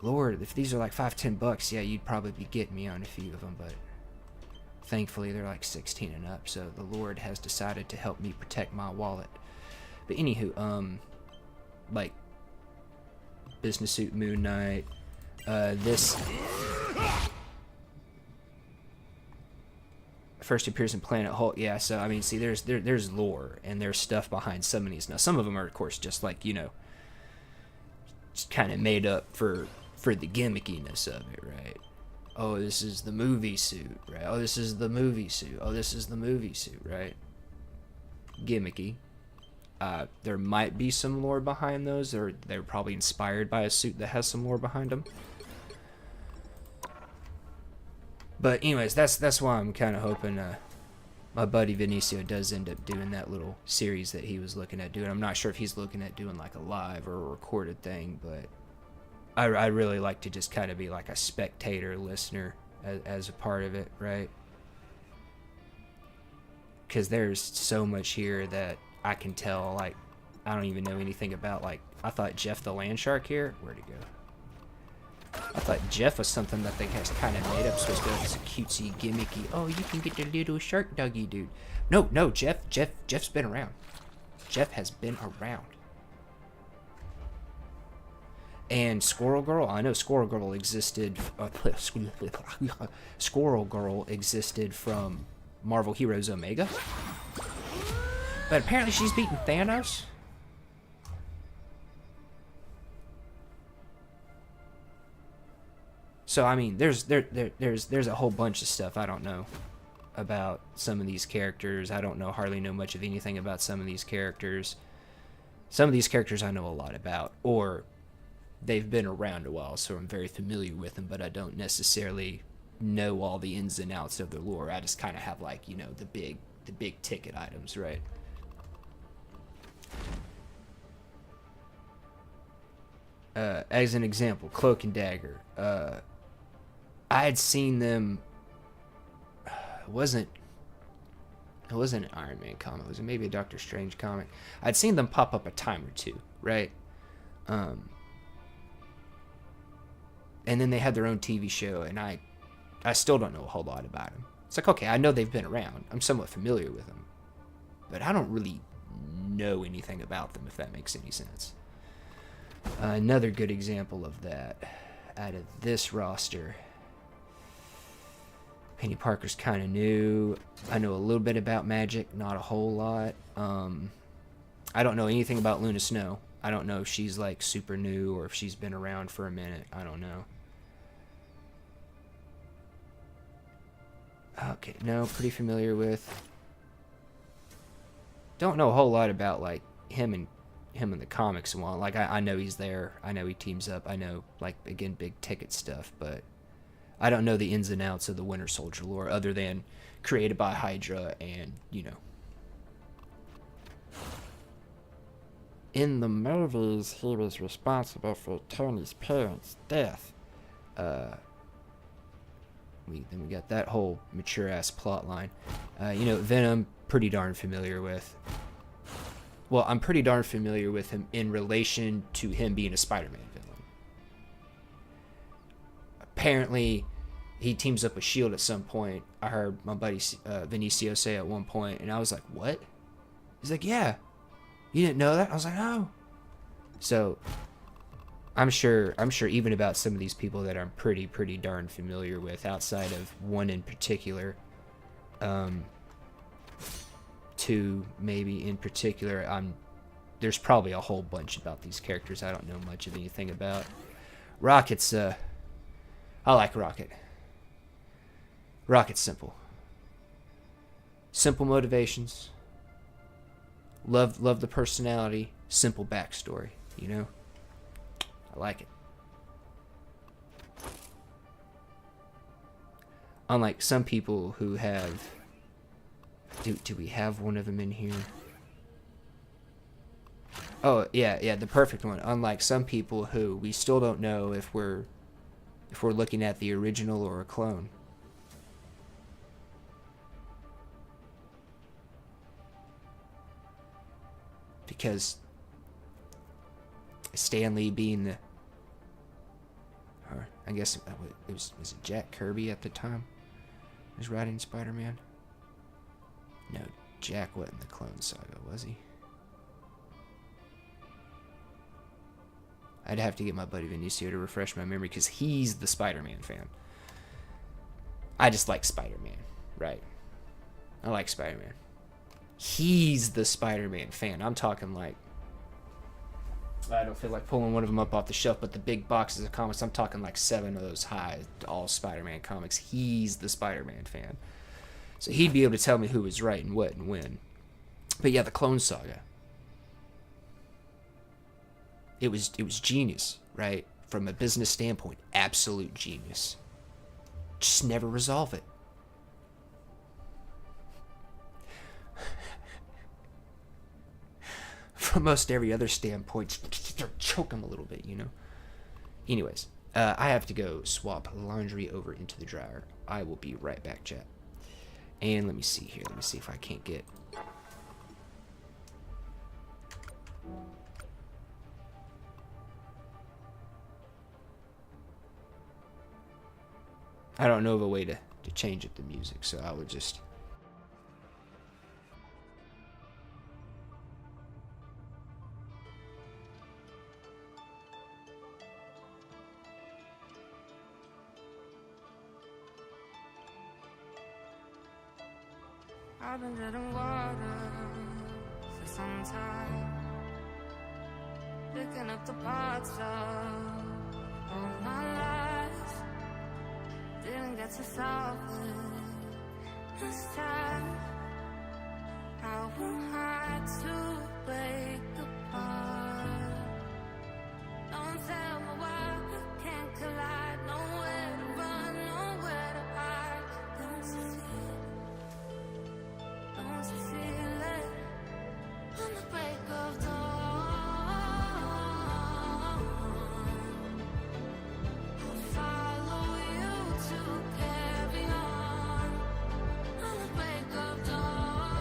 Lord, if these are like $5-10, yeah, you'd probably be getting me on a few of them, but... thankfully, they're like 16 and up, so the Lord has decided to help me protect my wallet. But anywho, like... business suit Moon Knight. This... first appears in Planet Hulk. Yeah, so I mean, see, there's lore and there's stuff behind some of these. Now, some of them are, of course, just like, you know, just kind of made up for the gimmickiness of it, right? Oh, this is the movie suit, right? Oh, this is the movie suit. Oh, this is the movie suit, right? Gimmicky. There might be some lore behind those, or they're probably inspired by a suit that has some lore behind them. But anyways, that's why I'm kind of hoping my buddy Vinicio does end up doing that little series that he was looking at doing. I'm not sure if he's looking at doing like a live or a recorded thing, but I really like to just kind of be like a spectator listener as a part of it, right? Because there's so much here that I can tell, like, I don't even know anything about. Like, I thought Jeff the Land Shark here, where'd he go? I thought Jeff was something that they has kind of made up, supposed to be like a cutesy, gimmicky. Oh, you can get the little shark doggy dude. No, Jeff's been around. Jeff has been around. And Squirrel Girl, I know Squirrel Girl existed. Squirrel Girl existed from Marvel Heroes Omega, but apparently she's beaten Thanos. So I mean, there's a whole bunch of stuff I don't know about some of these characters. I don't hardly know much of anything about some of these characters. Some of these characters I know a lot about, or they've been around a while, so I'm very familiar with them, but I don't necessarily know all the ins and outs of their lore. I just kind of have, like, you know, the big ticket items, right? As an example, Cloak and Dagger. I had seen them. It wasn't an Iron Man comic. It was maybe a Doctor Strange comic. I'd seen them pop up a time or two, right? And then they had their own TV show, and I still don't know a whole lot about them. It's like, okay, I know they've been around. I'm somewhat familiar with them, but I don't really know anything about them, if that makes any sense. Another good example of that out of this roster. Penny Parker's kind of new. I know a little bit about magic, not a whole lot. I don't know anything about Luna Snow. I don't know if she's like super new or if she's been around for a minute. I don't know. Okay, no, pretty familiar with. Don't know a whole lot about like him and him in the comics and while. Like, I know he's there. I know he teams up. I know, like, again, big ticket stuff, but I don't know the ins and outs of the Winter Soldier lore other than created by Hydra and, you know. In the movies, he was responsible for Tony's parents' death. We got that whole mature-ass plot line. You know, Venom, pretty darn familiar with. Well, I'm pretty darn familiar with him in relation to him being a Spider-Man villain. Apparently, he teams up with S.H.I.E.L.D. at some point. I heard my buddy Vinicio say at one point, and I was like, what? He's like, yeah. You didn't know that? I was like, oh. So, I'm sure even about some of these people that I'm pretty darn familiar with, outside of one in particular, two maybe in particular, there's probably a whole bunch about these characters I don't know much of anything about. Rocket's, I like Rocket. Rocket's simple. Simple motivations. Love the personality. Simple backstory, you know? I like it. Unlike some people who have... Do we have one of them in here? Oh, yeah, the perfect one. Unlike some people who we still don't know if we're looking at the original or a clone. Because Stan Lee being the, or I guess was it Jack Kirby at the time was writing Spider-Man? No, Jack wasn't the Clone Saga, was he? I'd have to get my buddy Vinicio to refresh my memory because he's the Spider-Man fan. I just like Spider-Man, right? I like Spider-Man. He's the Spider-Man fan. I'm talking like, I don't feel like pulling one of them up off the shelf, but the big boxes of comics, I'm talking like 7 of those high, all Spider-Man comics. He's the Spider-Man fan. So he'd be able to tell me who was right and what and when. But yeah, the Clone Saga. It was genius, right? From a business standpoint, absolute genius. Just never resolve it. From most every other standpoint, choke him a little bit, you know? Anyways, I have to go swap laundry over into the dryer. I will be right back, chat. And let me see here. Let me see if I can't get... I don't know of a way to change up the music, so I would just... I've been drinking water for some time, picking up the parts of all my life. Didn't get to solve it this time. I won't hide to break apart. Don't tell me why we can't collide. Nowhere to run, nowhere to hide. Don't you feel it? On the break of dawn, I'll follow you to carry on. On the break of dawn,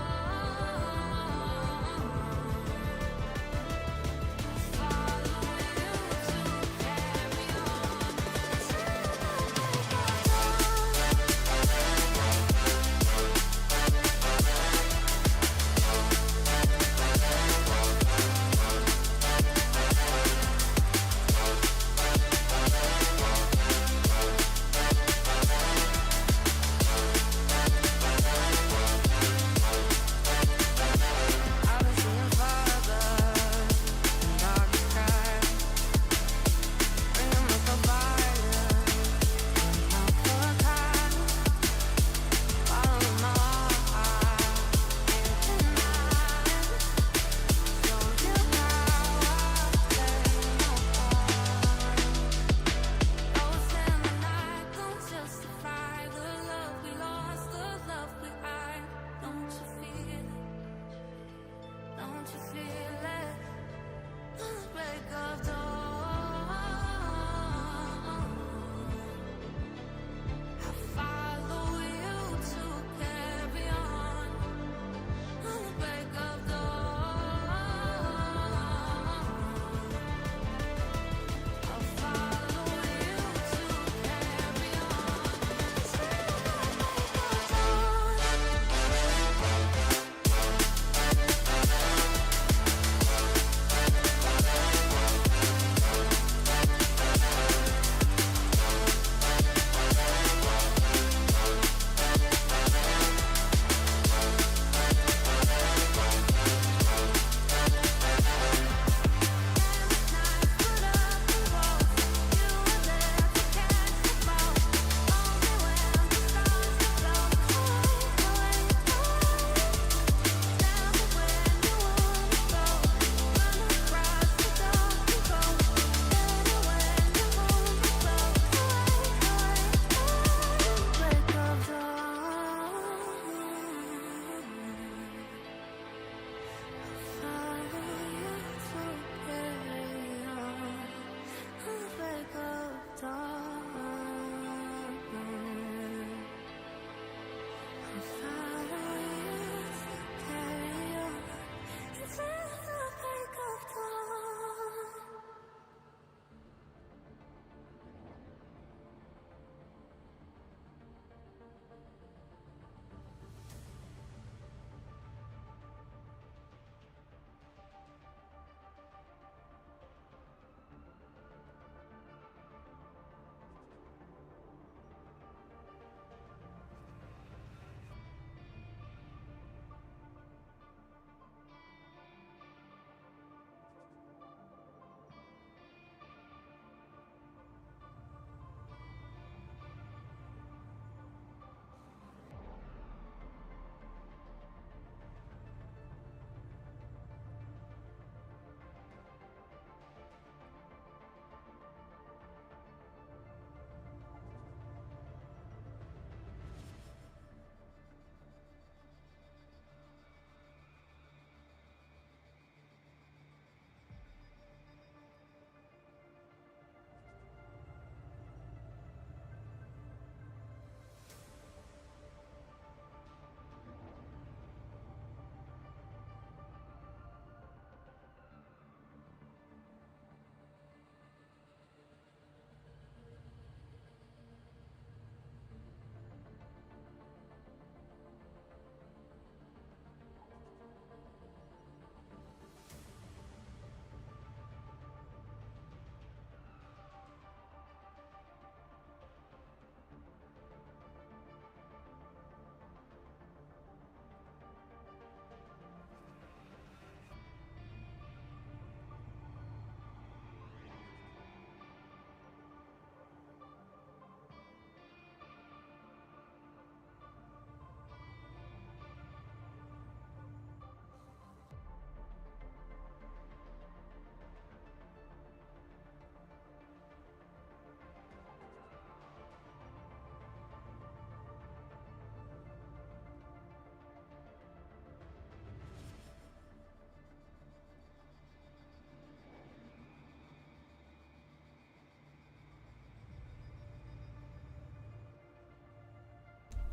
fearless. On the break of dawn, I follow you to carry on. On the break of dawn, I follow you to carry on. Till the break of dawn.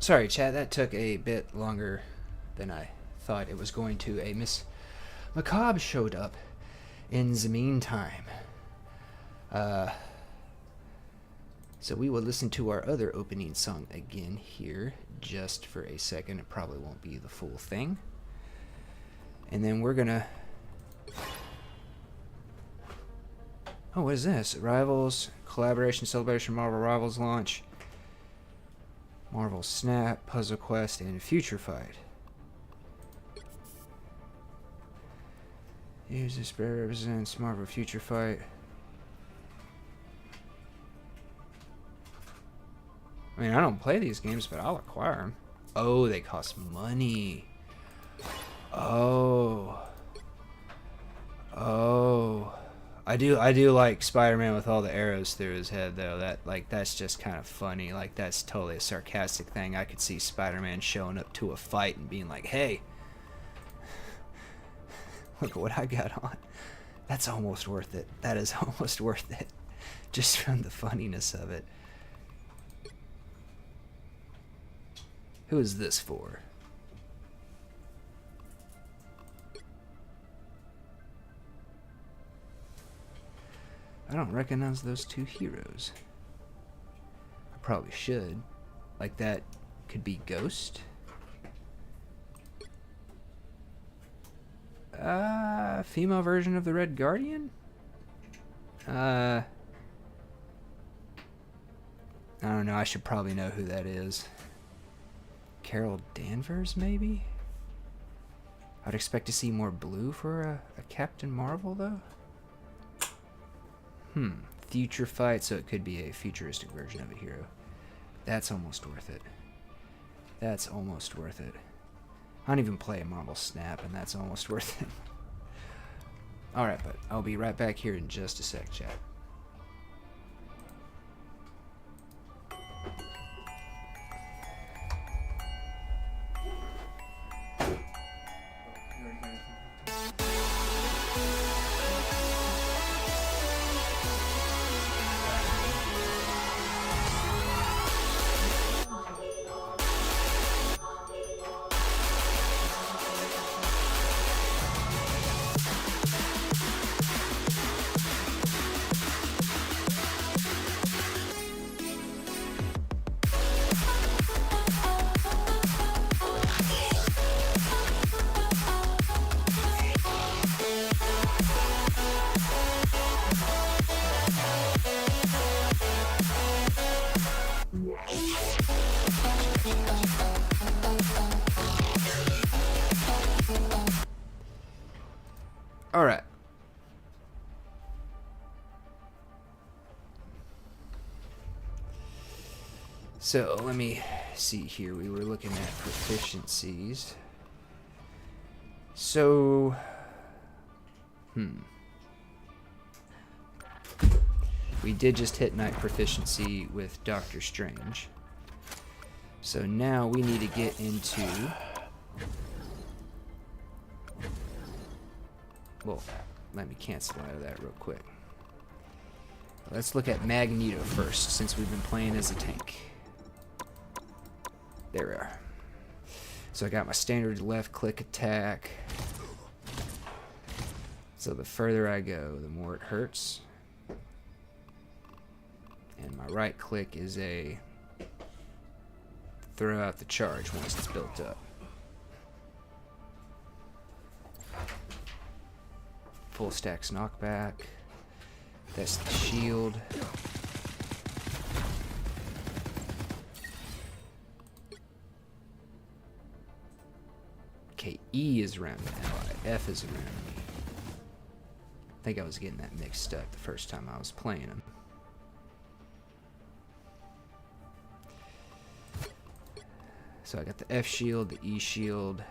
Sorry, chat, that took a bit longer than I thought it was going to. A Miss Macabre showed up in the meantime. So we will listen to our other opening song again here just for a second. It probably won't be the full thing. And then we're gonna... Oh, what is this? Rivals, collaboration, celebration, Marvel Rivals launch. Marvel Snap, Puzzle Quest, and Future Fight. Use this spread represents Marvel Future Fight. I mean, I don't play these games, but I'll acquire them. Oh, they cost money. Oh. I do like Spider-Man with all the arrows through his head, though. That's just kind of funny. Like, that's totally a sarcastic thing. I could see Spider-Man showing up to a fight and being like, "Hey, Look at what I got on. That's almost worth it. That is almost worth it. Just from the funniness of it. Who is this for? I don't recognize those two heroes. I probably should. Like that could be Ghost. Female version of the Red Guardian? I don't know. I should probably know who that is. Carol Danvers, maybe? I'd expect to see more blue for a Captain Marvel, though. Future fight, so it could be a futuristic version of a hero. That's almost worth it. That's almost worth it. I don't even play Marvel Snap, and that's almost worth it. Alright, but I'll be right back here in just a sec, chat. Alright. So, let me see here. We were looking at proficiencies. So, we did just hit Knight proficiency with Doctor Strange. So now we need to get into... Well, let me cancel out of that real quick. Let's look at Magneto first, since we've been playing as a tank. There we are. So I got my standard left click attack. So the further I go, the more it hurts. And my right click is a throw out the charge once it's built up. Full stacks knockback. That's the shield. Okay, E is around the ally, F is around me. I think I was getting that mixed up the first time I was playing them. So I got the F shield, the E shield.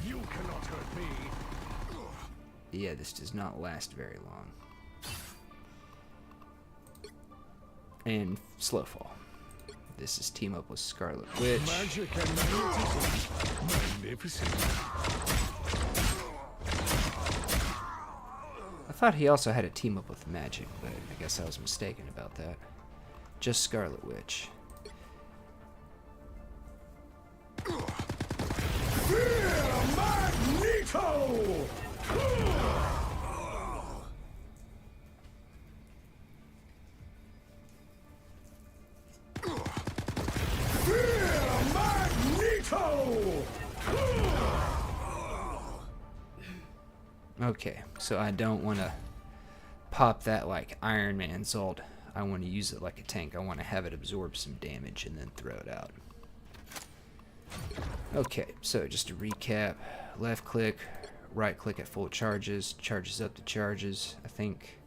You cannot hurt me. Yeah, this does not last very long. And slow fall. This is team up with Scarlet Witch. Magic and magnetism. Magnificent. I thought he also had a team up with Magic, but I guess I was mistaken about that. Just Scarlet Witch. Magneto! Okay, so I don't want to pop that like Iron Man's ult. I want to use it like a tank. I want to have it absorb some damage and then throw it out. Okay, so just to recap, left click, right click at full charges, charges up the charges, I think.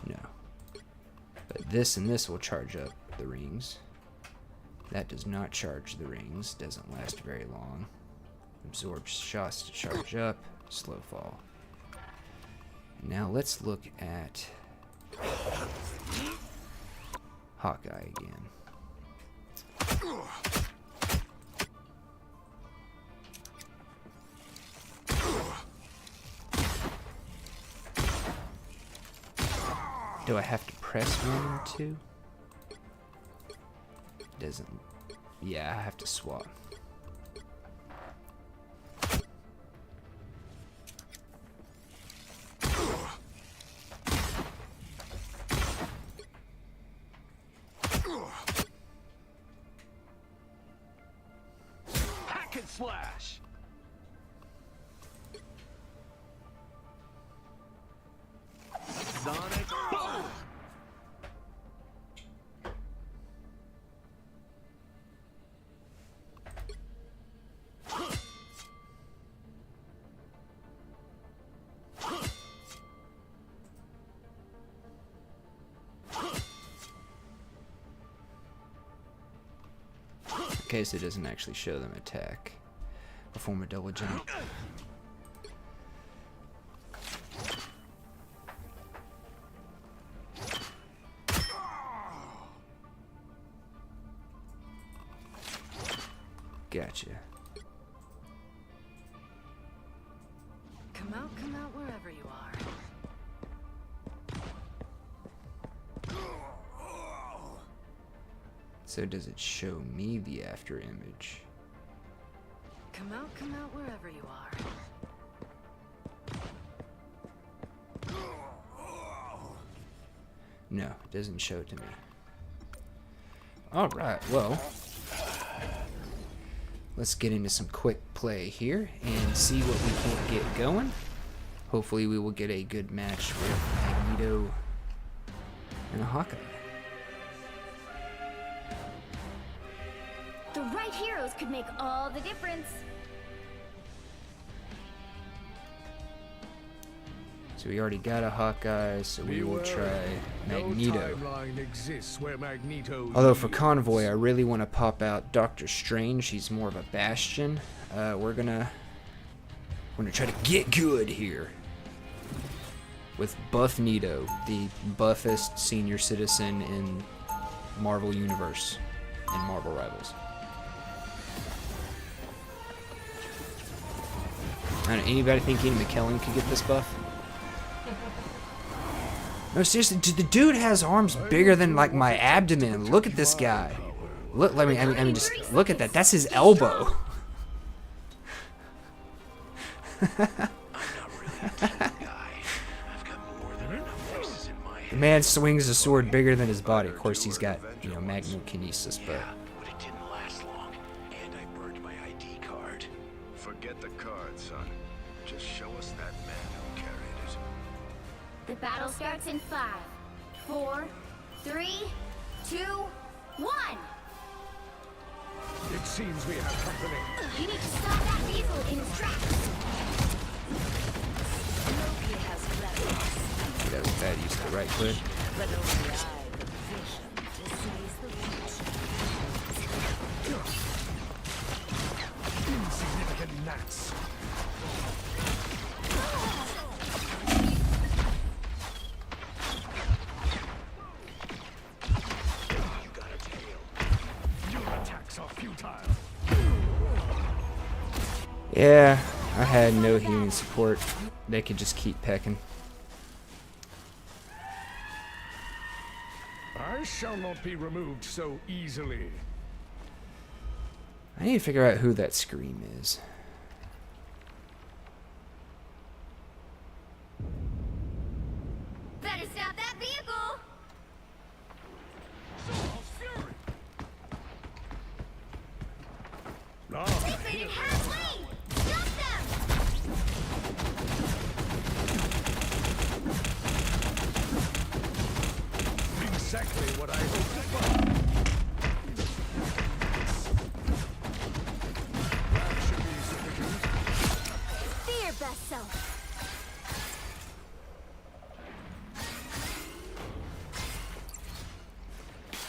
No. But this and this will charge up the rings. That does not charge the rings, doesn't last very long. Absorb shots to charge up, slow fall. Now let's look at Hawkeye again. Do I have to press 1 and 2? Doesn't. Yeah, I have to swap. Hack and slash. Sonic boom. In case it doesn't actually show them attack. Perform a double jump. Gotcha. Come out wherever you are. So does it show me the after image? Come out wherever you are. No, it doesn't show it to me. Alright, well. Let's get into some quick play here and see what we can get going. Hopefully we will get a good match with Magneto and a Hawkeye. The right heroes could make all the difference. So we already got a Hawkeye, so we will try Magneto. No timeline exists where Magneto Although for Convoy, I really want to pop out Doctor Strange. He's more of a bastion. We're gonna try to get good here with Buff Nito, the buffest senior citizen in Marvel Universe and Marvel Rivals. I don't know, anybody think Ian McKellen could get this buff? No, seriously, dude, the dude has arms bigger than like my abdomen. Look at this guy. Look, I mean, just look at that. That's his elbow. The man swings a sword bigger than his body. Of course, he's got, you know, magnekinesis, but. But it didn't last long, and I burned my ID card. Forget the card, son. Just show us that man who carried it. The battle starts in 5, 4, 3, 2, 1. It seems we have company. You need to stop that vehicle in its tracks. Loki has left, See, that was bad use of the right click. but only I have the vision to seize the future. Insignificant gnats. You got a tail. Your attacks are futile. Yeah, I had no healing support. They could just keep pecking. I shall not be removed so easily. I need to figure out who that scream is. Better stop that vehicle. They made it halfway. Stop them. Exactly what I hoped for. That should be sufficient. Be your best self.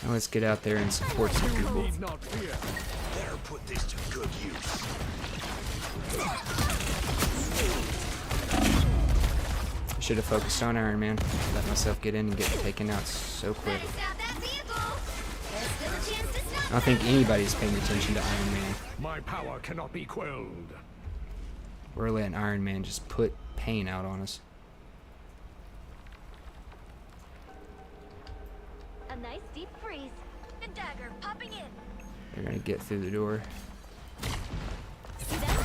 Now let's get out there and support some people. Need not fear. Better put this to good use. I should have focused on Iron Man. Let myself get in and get taken out so quick. Better stop that vehicle. There's still a chance to I stop don't think anybody's paying attention to Iron Man. My power cannot be quelled. We're letting Iron Man just put pain out on us. A nice deep freeze. The dagger popping in. They're gonna get through the door. See that?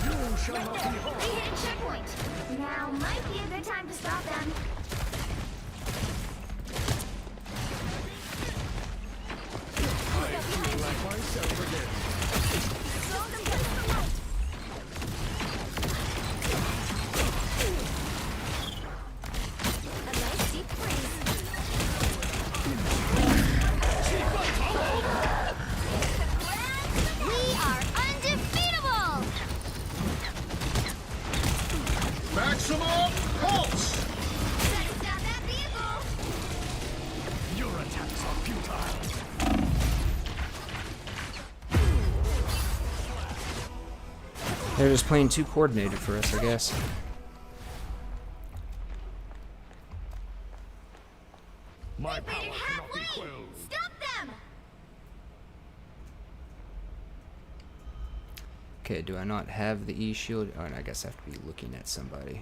Right there. They hit a checkpoint. Now might be a good time to stop them. Slow them against the light. A nice deep freeze. We are undefeatable! Maximum pulse! Better stop that vehicle! Your attacks are futile. They're just playing too coordinated for us, I guess. My They made power it cannot be halfway! quelled. Stop them! Okay, do I not have the E-shield? Oh, and I guess I have to be looking at somebody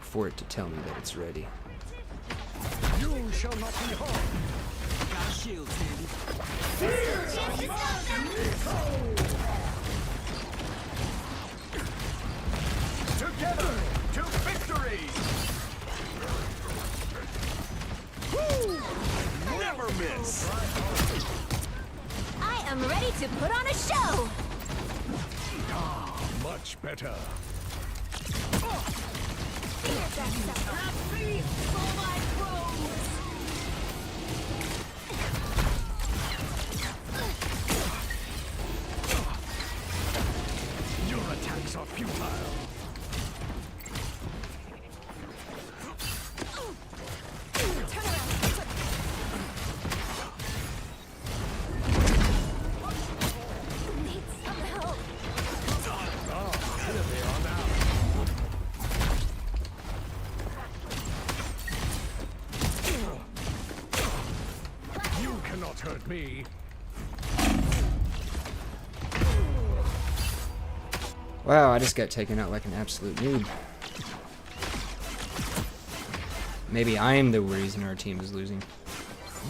for it to tell me that it's ready. You shall not be harmed. Still a chance to stop them! Together to victory! Never miss! I am ready to put on a show! Much better. Happy for my foes! Your attacks are futile. Turn around! Need some help! Here they are now. You cannot hurt me. Wow, I just got taken out like an absolute noob. Maybe I'm the reason our team is losing.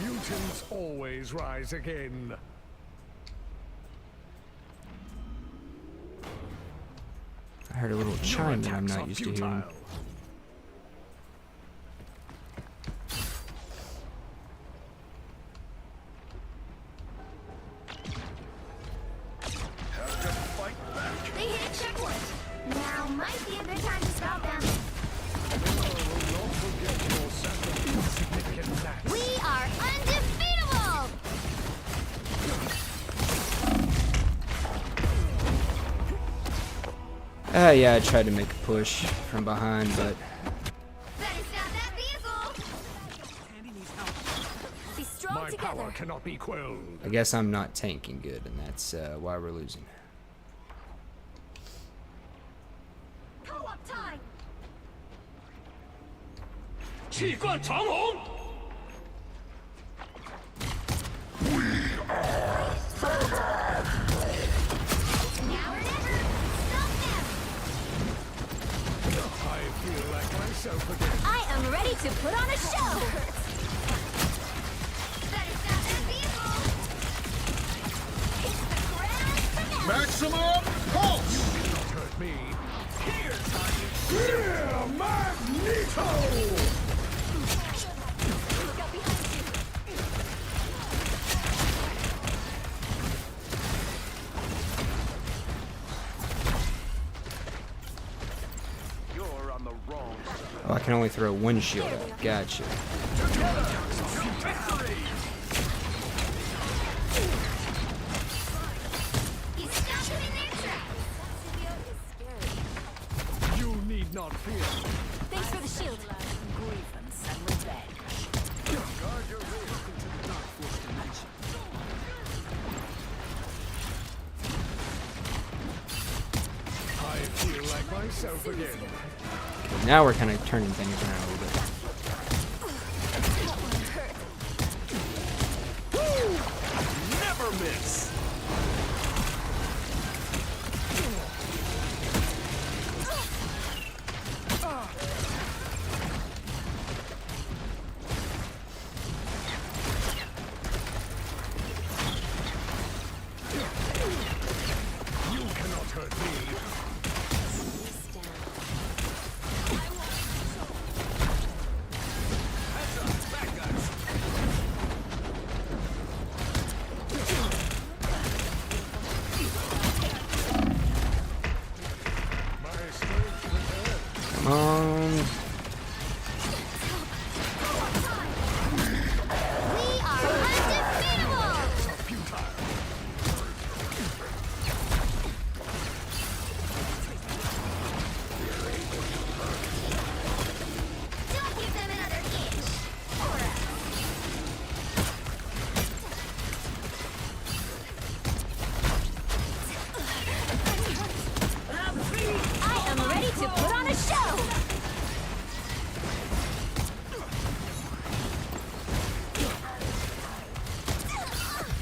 Mutants always rise again. I heard a little chime that I'm Attacks not are used to hearing. futile. They hit a checkpoint! Now might be a good time to stop them. Don't forget your insignificant acts. We are undefeatable! Yeah, I tried to make a push from behind, but Better stop that vehicle! Be strong My together. power cannot be quelled. I guess I'm not tanking good, and that's why we're losing. Co-op time! 气贯长虹。 Now or never! Stop them! I feel like myself again. I am ready to put on a show! Better stop that vehicle! Hit the ground for now! Maximum pulse! Cannot hurt me. Yeah, Magneto! Look out behind you! You're on the wrong side. Oh, I can only throw one shield out. Gotcha. You stopped them in their tracks! You need not fear. Thanks for the shield. Grievance and revenge. I feel like myself again. Now we're kind of turning things around a little bit. Never miss! Come on. We are undefeatable! Don't give them another inch. Or I am ready to put on a show!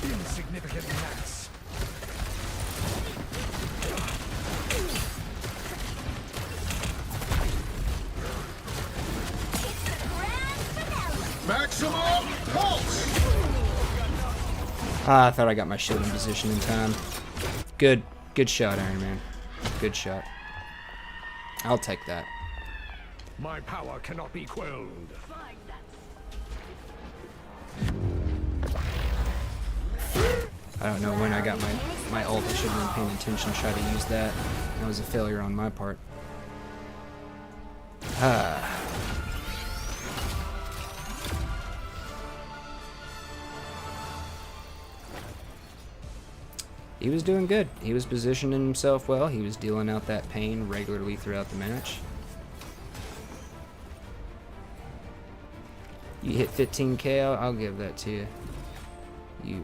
Insignificant mass. It's the grand finale! Maximum pulse! Ah, I thought I got my shield in position in time. Good shot, Iron Man. Good shot. I'll take that. My power cannot be quelled. I don't know when I got my ult. I should have been paying attention, try to use that. That was a failure on my part. He was doing good. He was positioning himself well. He was dealing out that pain regularly throughout the match. You hit 15k, I'll give that to you. You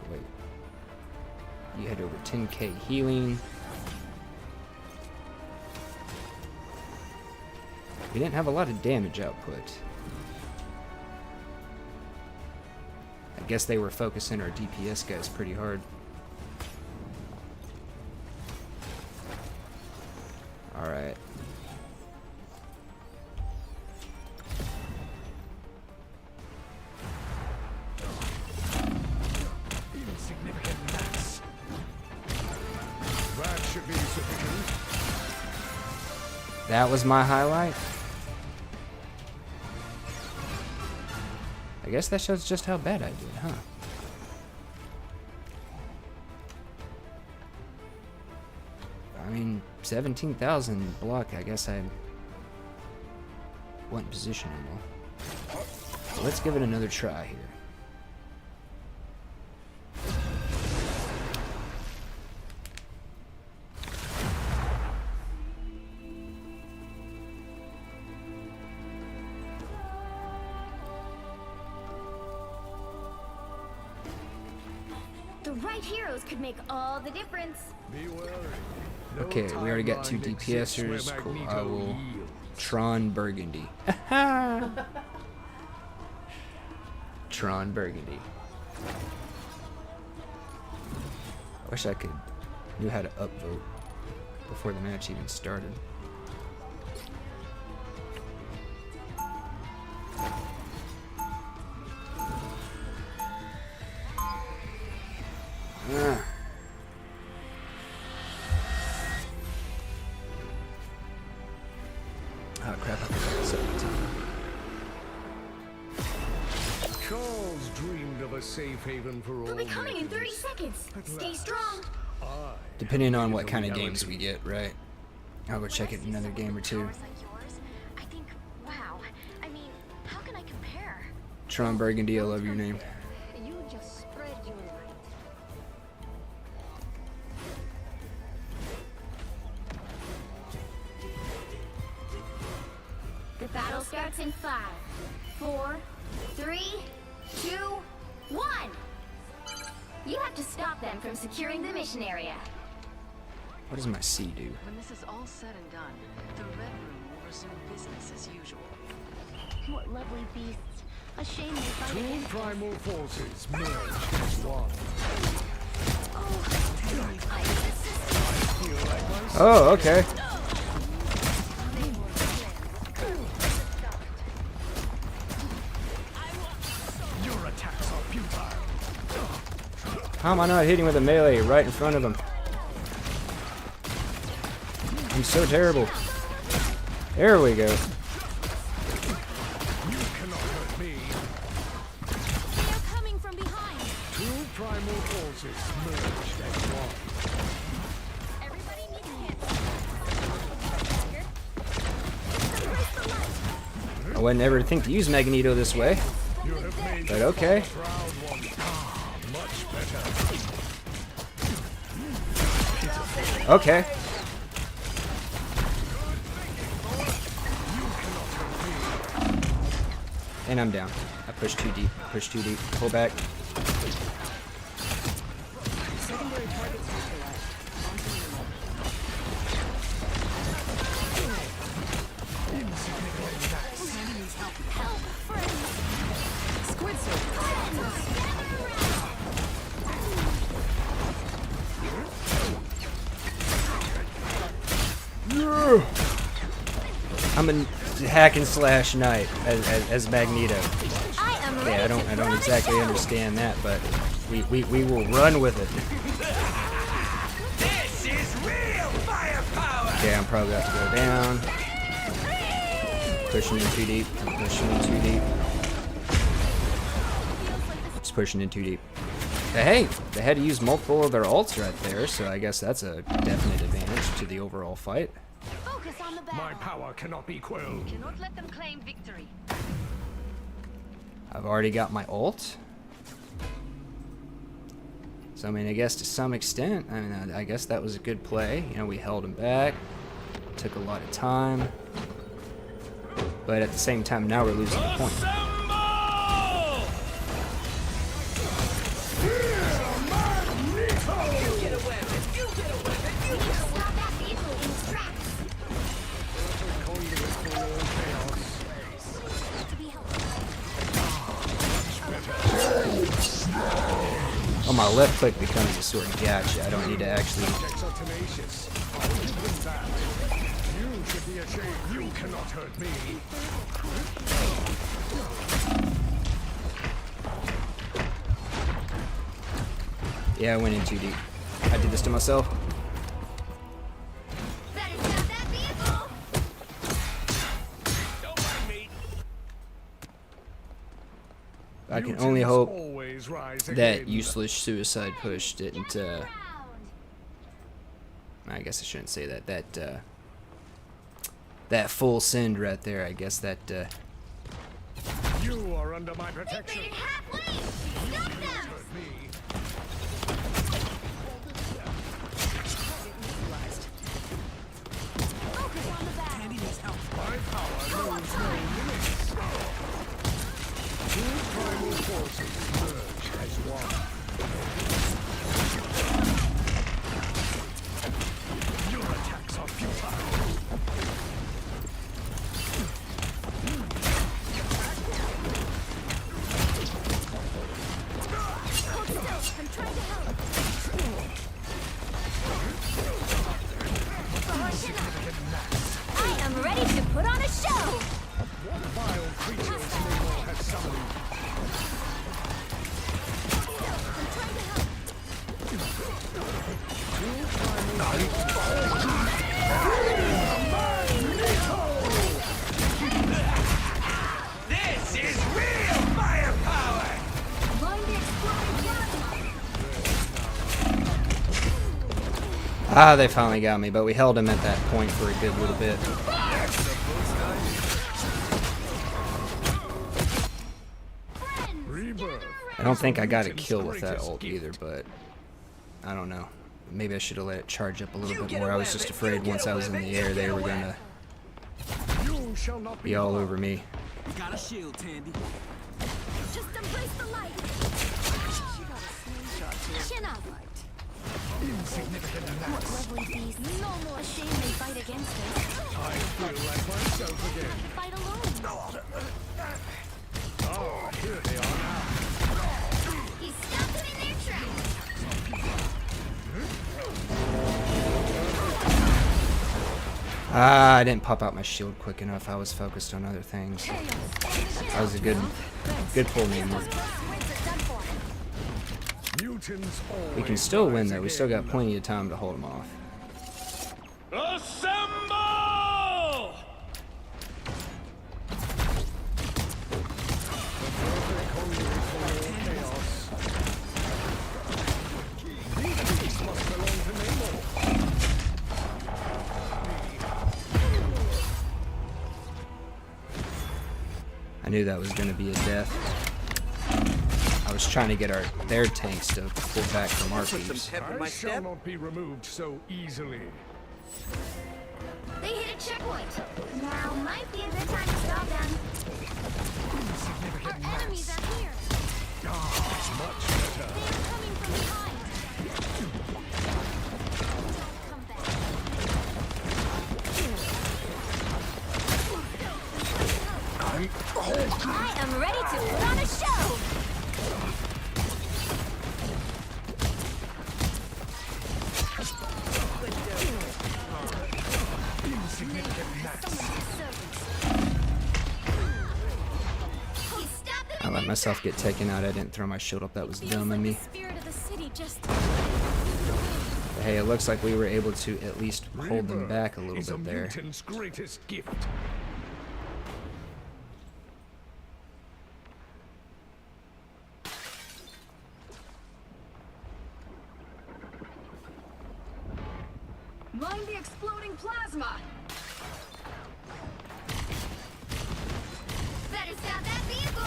had over 10k healing. We didn't have a lot of damage output. I guess they were focusing our DPS guys pretty hard. Alright. Insignificant mass. That should be sufficient. That was my highlight. I guess that shows just how bad I did, huh? I mean, 17,000 block, I guess I wasn't positioning well. Let's give it another try here. The right heroes could make all the difference. Be wary. Okay, we already got 2 DPSers. Cool. I will Tron Burgundy. Tron Burgundy. I wish I knew how to upvote before the match even started. Oh crap, I forgot the 17. Charles dreamed of a safe haven for all. They'll be coming in 30 seconds. Stay strong. Depending on what kind of games we get, right? I'll go check it in another game or two. Powers like yours? I think, wow. I mean, how can I compare? Tron Burgundy, I love your name. You just spread your light. The battle starts in 5, 4, 3, 2, 1. You have to stop them from securing the mission area. What does my C do? When this is all said and done, the Red Room will resume business as usual. What lovely beasts. A shame they fight Two against us. primal forces merged as one. Feel like myself. Oh, okay. Your attacks are futile. How am I not hitting with a melee right in front of him? I'm so terrible. There we go. You cannot hurt me. They are coming from behind. Two primal forces merged as one. Everybody needs wouldn't ever think to use Magneto this way. But okay. Okay. And I'm down. I pushed too deep. Push too deep. Pull back. I'm a hack and slash knight as Magneto. Yeah, I don't exactly understand that, but we will run with it. This is real firepower. Okay, I'm probably about to go down. Pushing in too deep. I'm pushing in too deep. Just pushing in too deep. But hey, they had to use multiple of their ults right there, so I guess that's a definite advantage to the overall fight. Focus on the battle. My power cannot be quelled. Cannot let them claim victory. I've already got my ult. So I mean, I guess to some extent, I mean, I guess that was a good play. You know, we held him back. Took a lot of time. But at the same time, now we're losing the point. Oh, my left click becomes a sort of gotcha. I don't need to actually... You should be ashamed. You cannot hurt me. Yeah, I went in too deep. I did this to myself. Better stop that vehicle! Don't mind me. I can only hope Always rise that again. useless suicide push didn't, I guess I shouldn't say that. That full send right there, I guess that, You are under my protection. Rated halfway! Stop them! Hurt me. Focus on the battle. My power knows no limits. Two primal forces merge as one. Your attacks are futile. I'm trying to help. I am ready to put on a show! What vile creatures Namor has summoned? This is real firepower. ah, they finally got me, but we held him at that point for a good little bit. Rebirth. I don't think I got a kill with that ult either, but I don't know. Maybe I should have let it charge up a little bit more. I was just afraid once I was in the air they were gonna You shall not be all over me. Got a shield, Tandy. Just embrace the light. Chin up. insignificant gnats. Lovely beast. No more shame they fight against us. I feel like myself again. Fight alone. Oh, here they are now. He stopped them in their tracks! Ah, I didn't pop out my shield quick enough. I was focused on other things. That was a good pull, Namor. Mutants We can still win though. We still got plenty of time to hold them off. Assemble! I knew that was going to be a death. I was trying to get their tanks to pull back from our peeps. I shall not be removed so easily. They hit a checkpoint. Now might be a good time to stop them. Our enemies are here. Much better. They are coming from behind. Come back. I am ready to put on a show. I let myself get taken out. I didn't throw my shield up. That was dumb of me. Spirit of the city just But hey, it looks like we were able to at least hold them back a little is a bit there. mutant's greatest gift. Mind the exploding plasma. better stop that vehicle.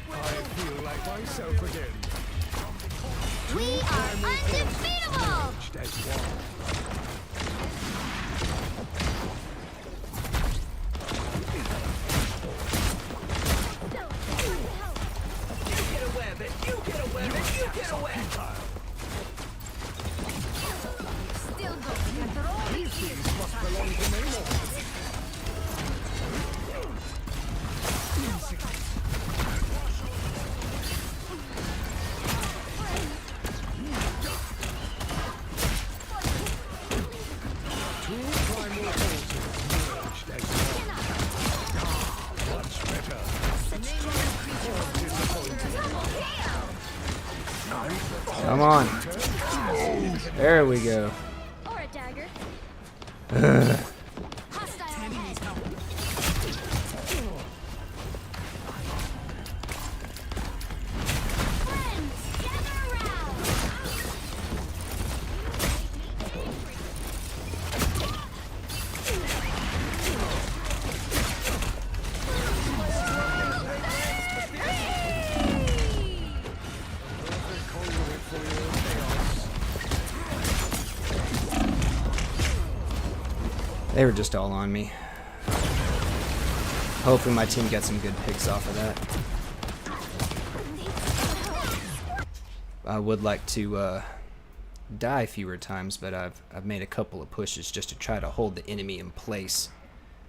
I feel like myself again. We are undefeatable. As one. Still going after all these years. Must belong to me more. Two primal forces merged as one. Much better. Come on. There we go. Or a dagger. Hostile ahead. Friends, gather around. They were just all on me. Hopefully my team gets some good picks off of that. I would like to die fewer times, but I've made a couple of pushes just to try to hold the enemy in place,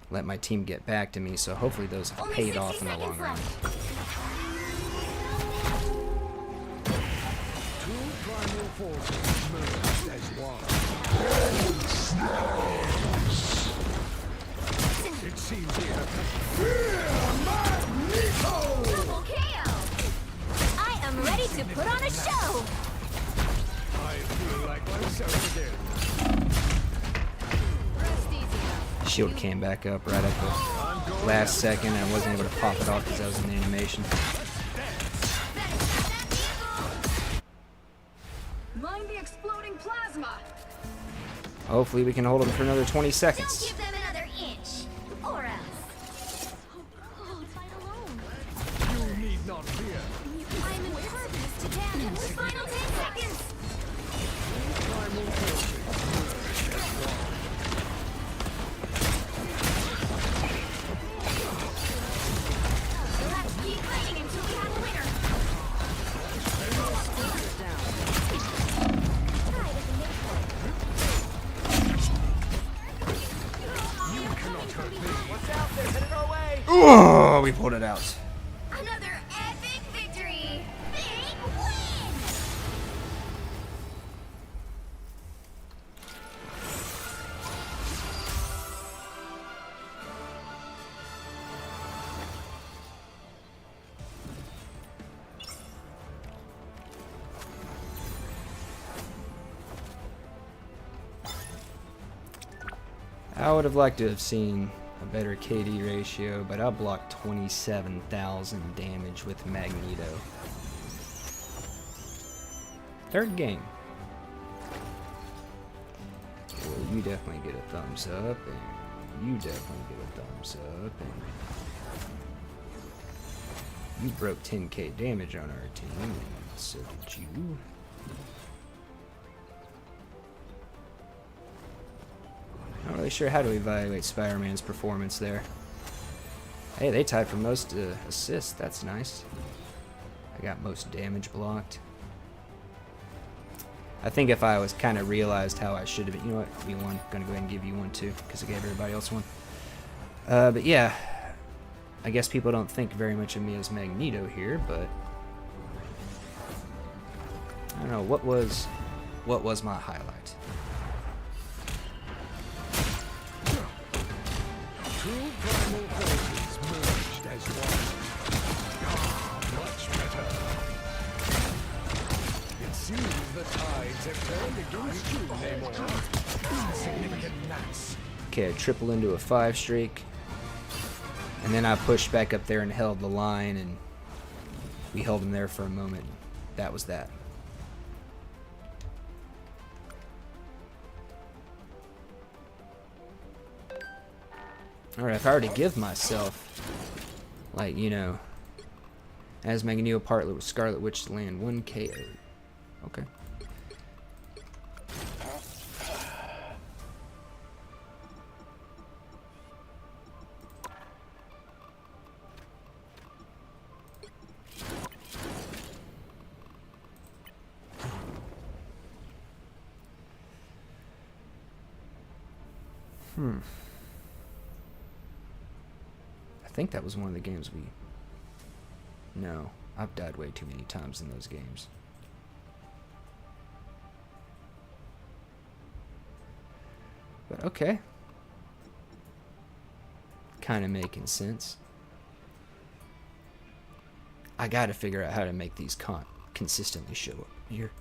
let my team get back to me, so hopefully those have Only paid 60 off in the long seconds run. left. Two primal forces merged as one. It seems here. Double KO. I am ready to put on a show. I feel like myself again. Rest easy. Shield came back up right at the last second, and I wasn't able to pop it off because I was in the animation. Mind the exploding plasma. Hopefully we can hold them for another 20 Don't seconds. give them another inch. Or else. Oh, fight alone. You need not fear. I'm impervious to damage. Final 10 seconds. Primal forces merged as one. We'll have to keep fighting until we have a winner. Pride is a midpoint. Oh, we pulled it out. Another epic victory. Big win. I would have liked to have seen a better KD ratio, but I blocked 27,000 damage with Magneto. Third game. you definitely get a thumbs up, and you definitely get a thumbs up, and you broke 10k damage on our team, and so did you. Not really sure how to evaluate Spider-Man's performance there. Hey, they tied for most assists. That's nice. I got most damage blocked. I think if I was kind of realized how I should have been, you know what, you won. Gonna go ahead and give you one too, because I gave everybody else one. But yeah, I guess people don't think very much of me as Magneto here, but I don't know what was my highlight. Two primal forces merged as one. Much better. It seems the tides have turned against you, Namor. Insignificant gnats. Okay, I triple into a 5 streak, and then I pushed back up there and held the line, and we held him there for a moment. That was that. Alright, if I were to give myself, like, you know, as Magneto partly with Scarlet Witch to land 1 KO. Okay. I think that was one of the games we... No, I've died way too many times in those games. But okay. Kind of making sense. I gotta figure out how to make these consistently show up here.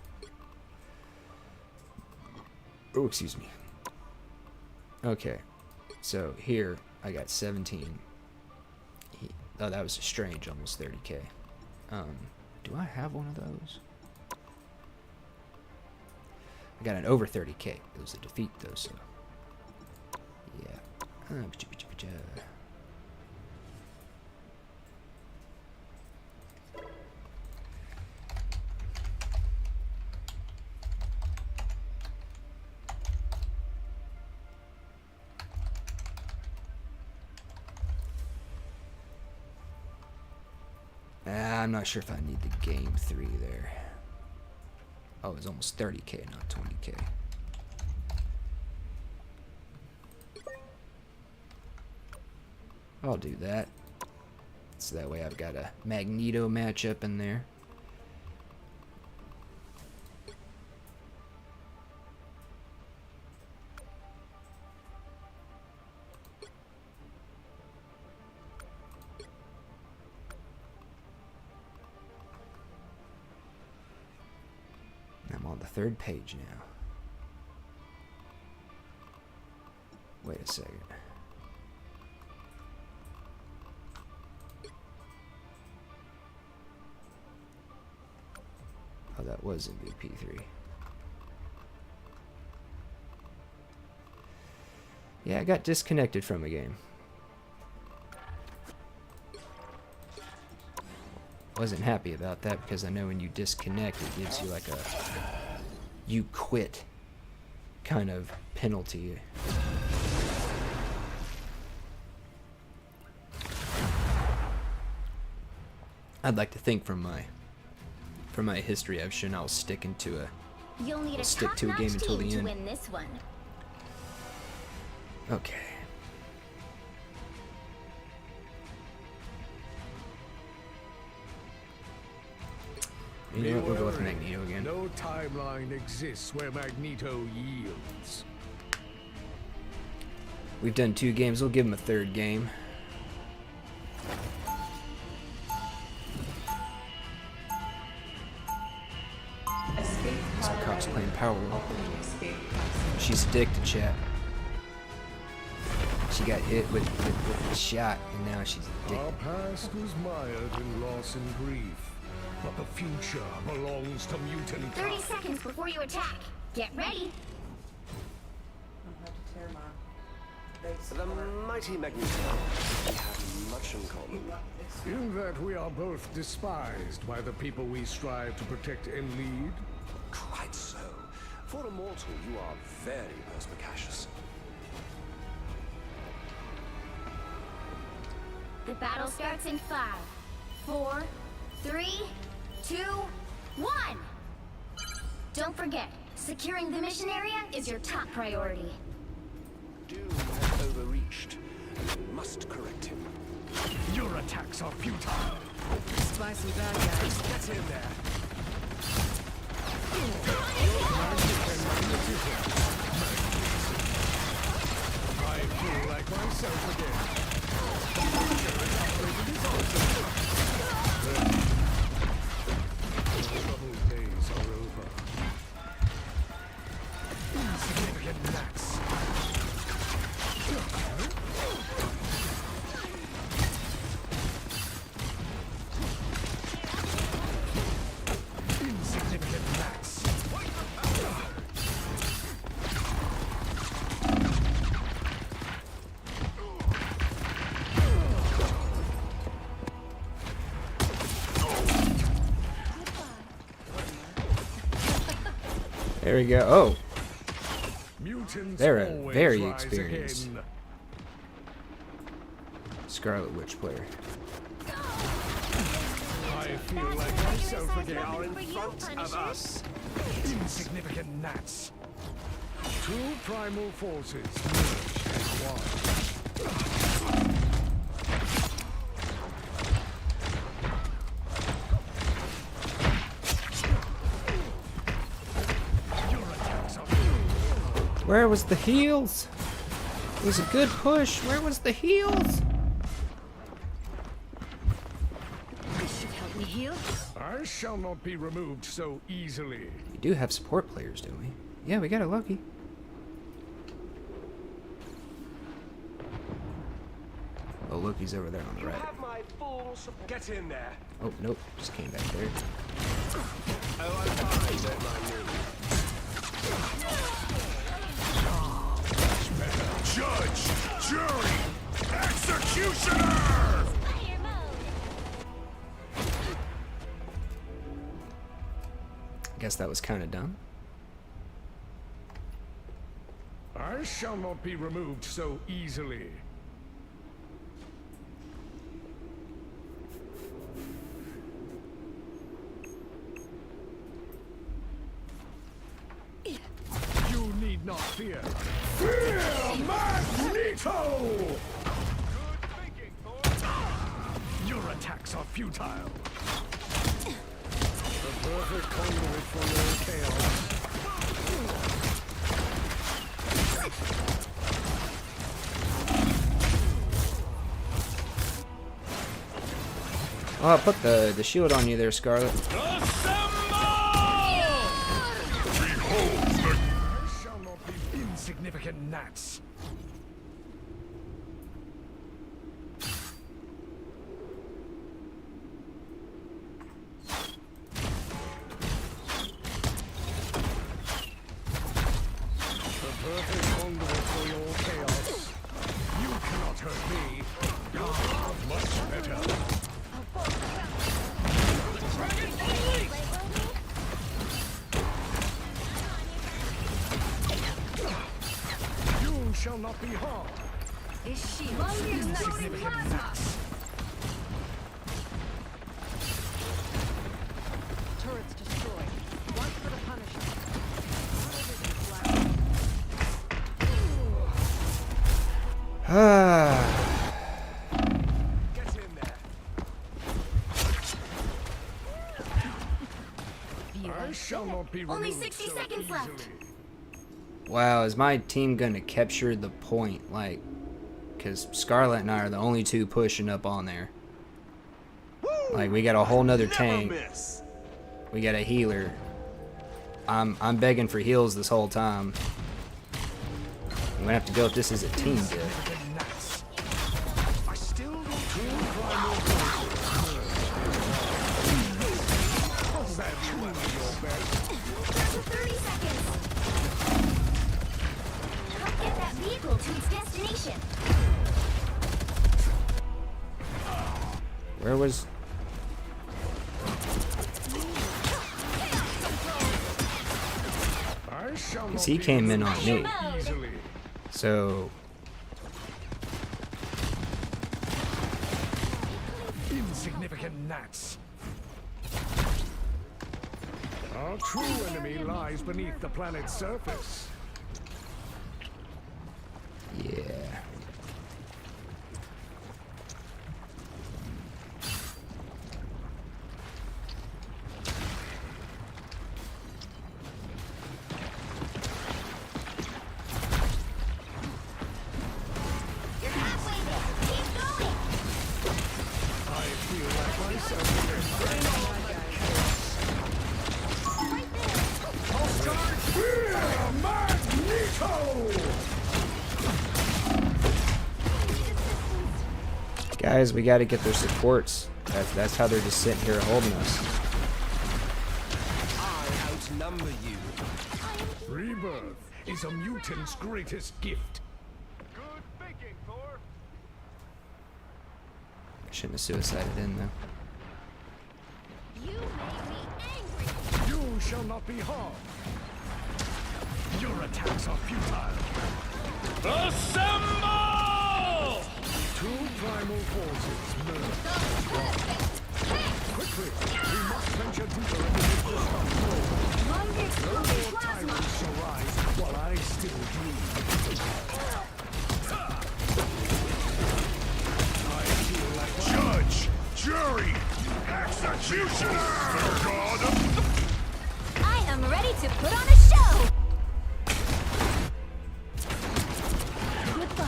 Oh, excuse me. Okay, so here I got 17. Oh, that was strange, almost 30k. Do I have one of those? I got an over 30k. It was a defeat though, so yeah. I'm not sure if I need the game 3 there. Oh, it's almost 30k, not 20k. I'll do that. So that way I've got a Magneto matchup in there. I'm on the 3rd page now. Wait a second. Oh, that was MVP 3. Yeah, I got disconnected from a game. Wasn't happy about that because I know when you disconnect it gives you like a you quit kind of penalty. I'd like to think from my history I've shown I'll stick into a You'll need I'll a stick to a game top-notch until team the to end. win this one. Okay. You know what, we'll go with Magneto again. No timeline exists where Magneto yields. We've done 2 games, we'll give him a 3rd game. Some cops playing Power World. She's addicted, chat. She got hit with a shot, and now she's Our addicted. past was mired in loss and grief, but the future belongs to mutant 30 Cup. seconds before you attack. Get ready. The mighty Magneto. We have much in common. In that we are both despised by the people we strive to protect and lead. Quite so. For a mortal, you are very perspicacious. The battle starts in 5, 4, 3, 2, 1. Don't forget, securing the mission area is your top priority. Doom has overreached. We must correct him. Your attacks are futile. Spy some bad guys. Get in there. I feel like myself again. The troubled days are over. Insignificant gnats. Insignificant gnats. There we go. Oh, Mutants they're always very rise experienced. again. Scarlet Witch player. I feel like myself There's again. nothing in for you, front of Punisher. us. Insignificant gnats. Two primal forces merge as one. Your attacks are Where was the heals? It was a good push. Where was the heals? This should help me heal. I shall not be removed so easily. We do have support players, don't we? Yeah, we got a Loki. Oh, Loki's over there on the You right. have my full support. Get in there. Oh, nope. Just came back there. Oh, I'm fine. Don't mind me. Judge, jury, executioner! Fire mode. Guess that was kind of dumb. I shall not be removed so easily. You need not fear. Fear Magneto! Your attacks are futile. The perfect conduit for your chaos. Oh, I put the shield on you there, Scarlet. I shall not be insignificant gnats. The perfect conduit for your chaos. You cannot hurt me. Ah, much better. You shall not be harmed. Is she Insignificant gnats. turrets destroyed? Watch for the Punisher. Ah. Get in there. I shall not be Only removed 60 so seconds left. easily. Wow, is my team gonna capture the point? Like, because Scarlet and I are the only two pushing up on there. Like, we got a whole nother tank. Miss. We got a healer. I'm begging for heals this whole time. I'm gonna have to go if this is a team deal. Insignificant gnats. I still don't Primal forces. Sadly, one of your best. 30 seconds. Come get that to its destination. Where was... Because he came in on me. So... Insignificant gnats. Our true enemy lies beneath the planet's surface. Yeah. You're halfway there. Keep going. I feel like myself again. Right there. Hawkeye Magneto! Guys, we gotta get their supports. That's how they're just sitting here holding us. I outnumber you. Rebirth is a mutant's greatest gift. Good thinking, Thor. I shouldn't have suicided in though. You made me angry. You shall not be harmed. Your attacks are futile. Assemble! Two primal forces merge. Quickly, we must venture deeper into this distant Long No exploding more plasma. tyrants shall rise while I still dream. I feel like Judge, jury, executioner! God of I am ready to put on a show. Goodbye.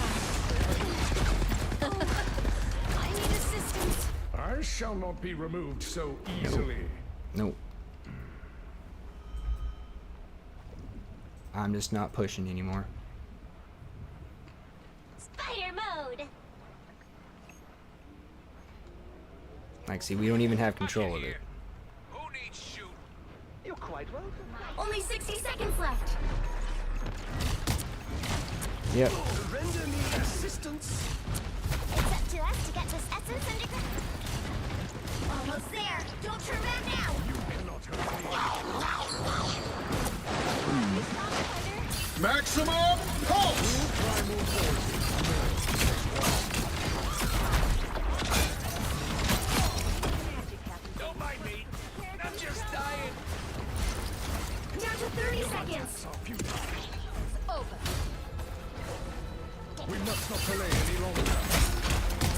I need assistance. I shall not be removed so easily. Nope. I'm just not pushing anymore. Spider mode. Like, see, we don't even have control of it. Who needs shoot? You're quite welcome. Only 60 seconds left. Yep. Render me assistance. It's up to us to get this essence underground. Almost there. Don't turn back now. You cannot hurt Maximum pulse! me. Primal forces Don't mind me. I'm just dying. Down to 30 seconds. are futile. Over. We must not delay any longer.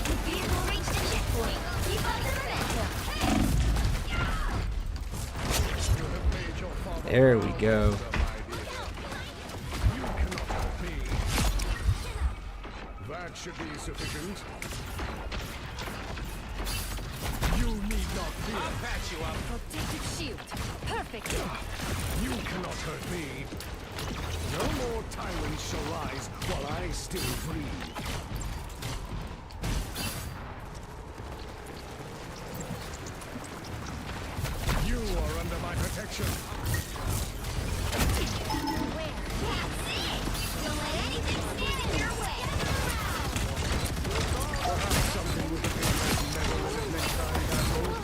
The vehicle reached a checkpoint. Keep up the momentum. You have made your father There we go. you cannot hurt me. That should be sufficient. You need not fear. I'll patch you up. Protective shield. Perfect. You cannot hurt me. No more tyrants shall rise while I still breathe. You are under my protection. Where? That's it. Don't let anything stand in your way. Perhaps something with the big never let it next time, asshole.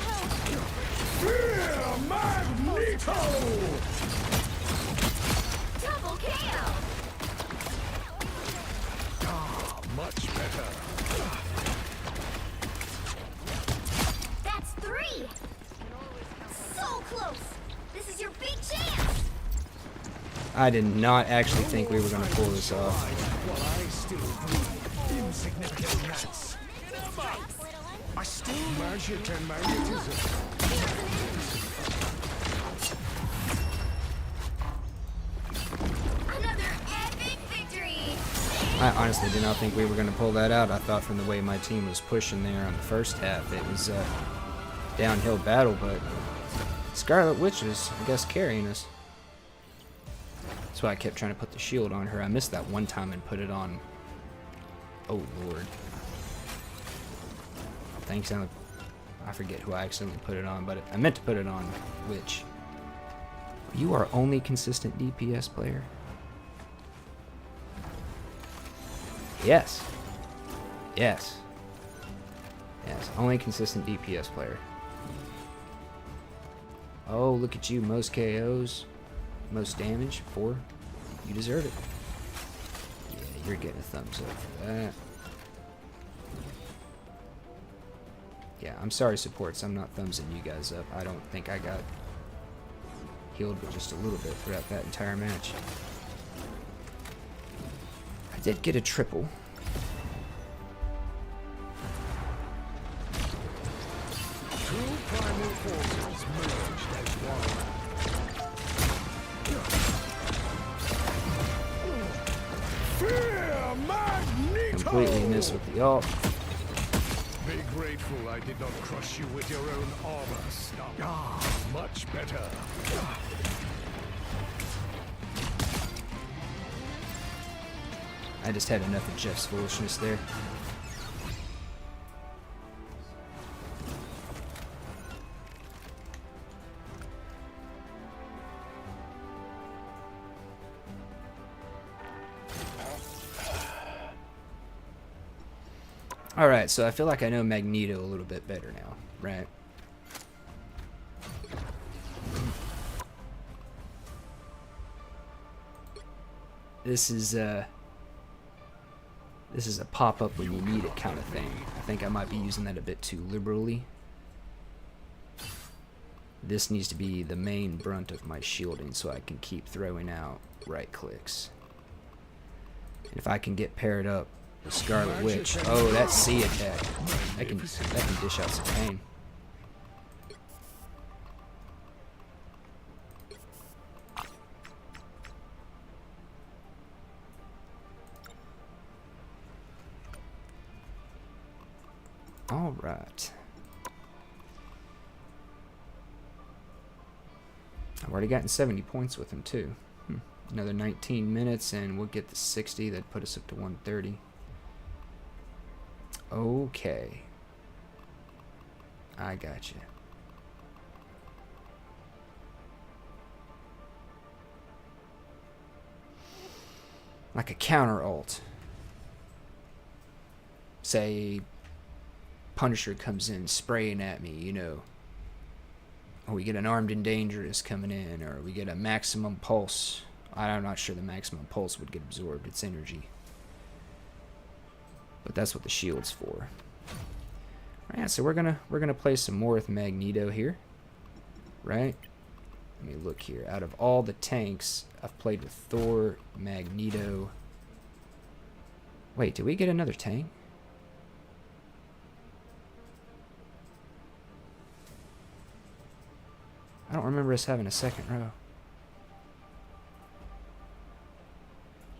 Fear Magneto! Double KO. Much better. That's 3. So close. This is your big chance. I did not actually think we were going to pull this off. While I still breathe. Insignificant gnats. I still magic and magnetism. Another epic victory. I honestly did not think we were going to pull that out. I thought from the way my team was pushing there on the first half, it was a downhill battle, but Scarlet Witch is, I guess, carrying us. That's why I kept trying to put the shield on her. I missed that one time and put it on. Oh, Lord. Thanks, I forget who I accidentally put it on, but I meant to put it on Witch. You are only consistent DPS player. Yes. Yes. Yes. Only consistent DPS player. Oh, look at you. Most KOs. Most damage. 4. You deserve it. Yeah, you're getting a thumbs up for that. Yeah, I'm sorry, supports. I'm not thumbsing you guys up. I don't think I got healed but just a little bit throughout that entire match. I did get a triple. Two primal forces merged as one. Fear Magneto! Completely missed with the ult. Be grateful I did not crush you with your own armor. Stop. Ah, much better. I just had enough of Jeff's foolishness there. Alright, so I feel like I know Magneto a little bit better now, right? This is a pop-up when you need it kind of thing. I think I might be using that a bit too liberally. This needs to be the main brunt of my shielding so I can keep throwing out right clicks. If I can get paired up with Scarlet Witch, oh, that C attack, that can dish out some pain. All right. I've already gotten 70 points with him too. Another 19 minutes and we'll get the 60. That'd put us up to 130. Okay. I got you. Like a counter ult. Say Punisher comes in spraying at me, you know. Or we get an Armed and Dangerous coming in, or we get a maximum pulse. I'm not sure the maximum pulse would get absorbed. It's energy. But that's what the shield's for. Alright, so we're gonna play some more with Magneto here. Right? Let me look here. Out of all the tanks, I've played with Thor, Magneto. Wait, did we get another tank? I don't remember us having a second row.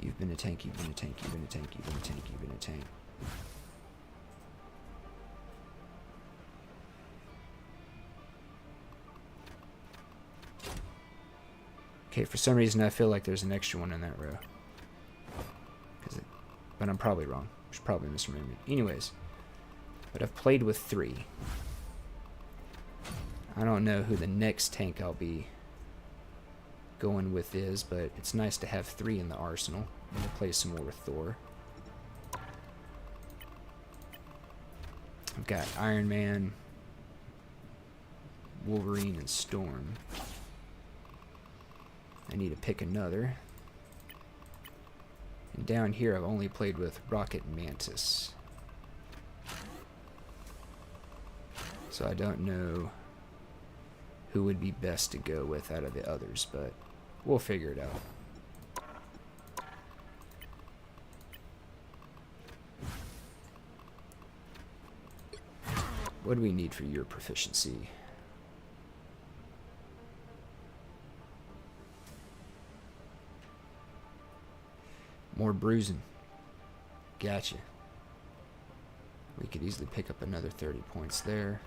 You've been a tank, you've been a tank, you've been a tank, you've been a tank, you've been a tank. Okay, for some reason I feel like there's an extra one in that row. But I'm probably wrong. I should probably misremember. Anyways, but I've played with 3. I don't know who the next tank I'll be going with is, but it's nice to have 3 in the arsenal. I'm going to play some more with Thor. I've got Iron Man, Wolverine, and Storm. I need to pick another. And down here I've only played with Rocket and Mantis. So I don't know who would be best to go with out of the others, but we'll figure it out. What do we need for your proficiency? More bruising. Gotcha. We could easily pick up another 30 points there.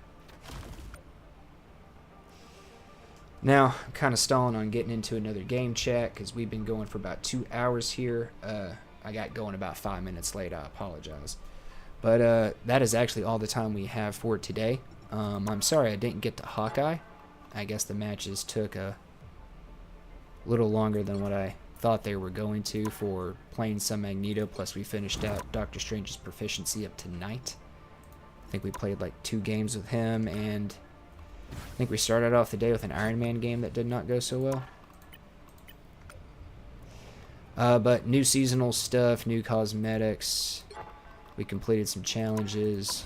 Now, I'm kind of stalling on getting into another game chat because we've been going for about 2 hours here. I got going about 5 minutes late. I apologize. But that is actually all the time we have for today. I'm sorry I didn't get to Hawkeye. I guess the matches took a little longer than what I thought they were going to for playing some Magneto. Plus, we finished out Doctor Strange's proficiency up tonight. I think we played like 2 games with him, and I think we started off the day with an Iron Man game that did not go so well. But new seasonal stuff, new cosmetics. We completed some challenges.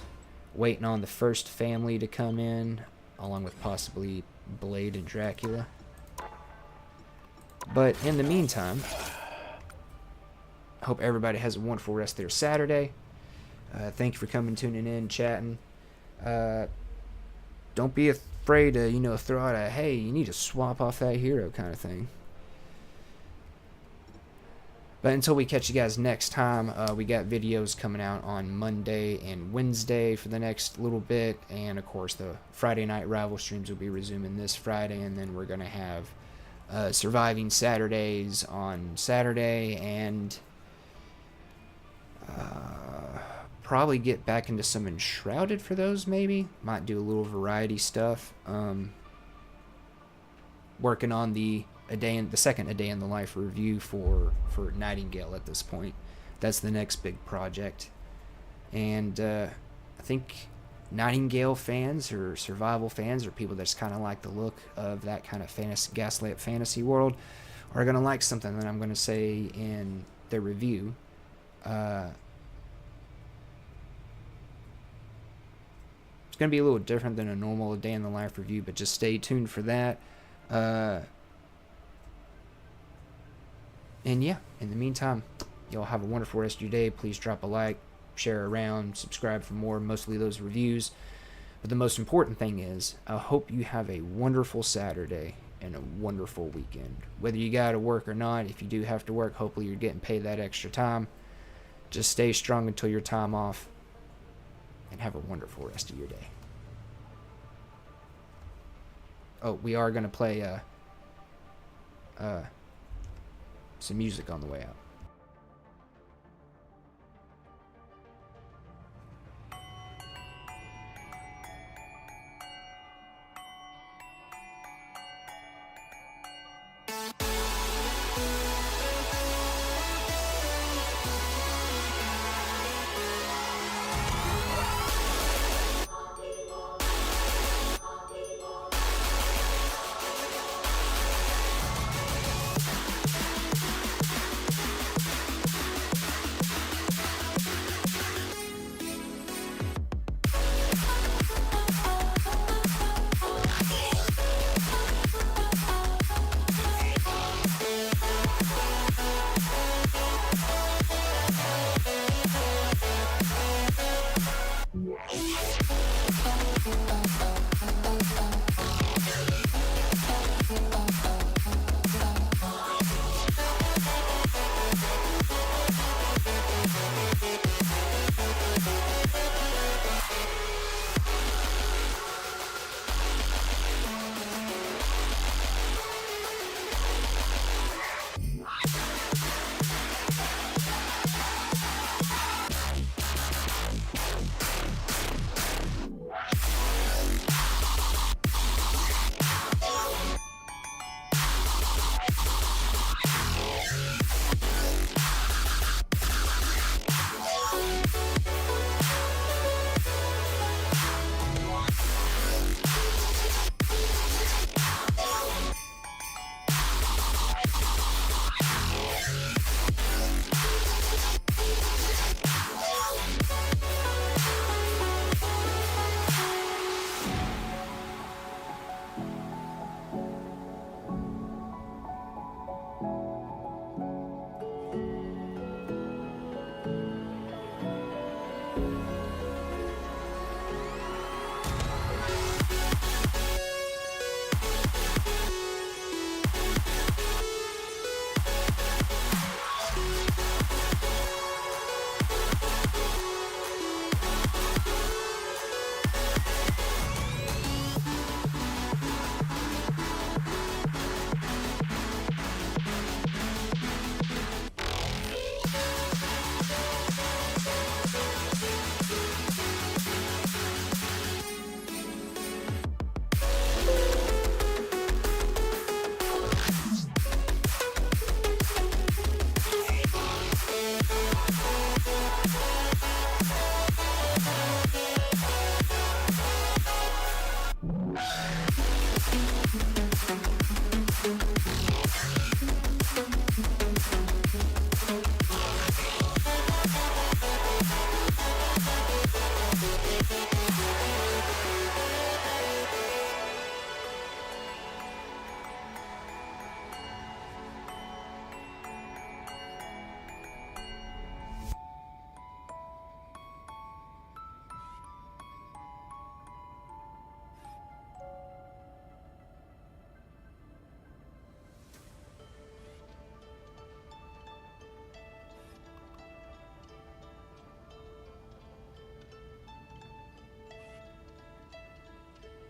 Waiting on the first family to come in, along with possibly Blade and Dracula. But in the meantime, hope everybody has a wonderful rest of their Saturday. Thank you for coming, tuning in, chatting. Don't be afraid to, you know, throw out a, hey, you need to swap off that hero kind of thing. But until we catch you guys next time, we got videos coming out on Monday and Wednesday for the next little bit. And, of course, the Friday night rival streams will be resuming this Friday. And then we're going to have Surviving Saturdays on Saturday. And probably get back into some Enshrouded for those, maybe. Might do a little variety stuff. Working on the second A Day in the Life review for Nightingale at this point. That's the next big project. And I think Nightingale fans or survival fans or people that just kind of like the look of that kind of gaslit fantasy world are going to like something that I'm going to say in the review. It's going to be a little different than a normal A Day in the Life review, but just stay tuned for that. And yeah, in the meantime, y'all have a wonderful rest of your day. Please drop a like, share around, subscribe for more, mostly those reviews. But the most important thing is, I hope you have a wonderful Saturday and a wonderful weekend. Whether you got to work or not, if you do have to work, hopefully you're getting paid that extra time. Just stay strong until your time off, and have a wonderful rest of your day. Oh, we are going to play some music on the way out.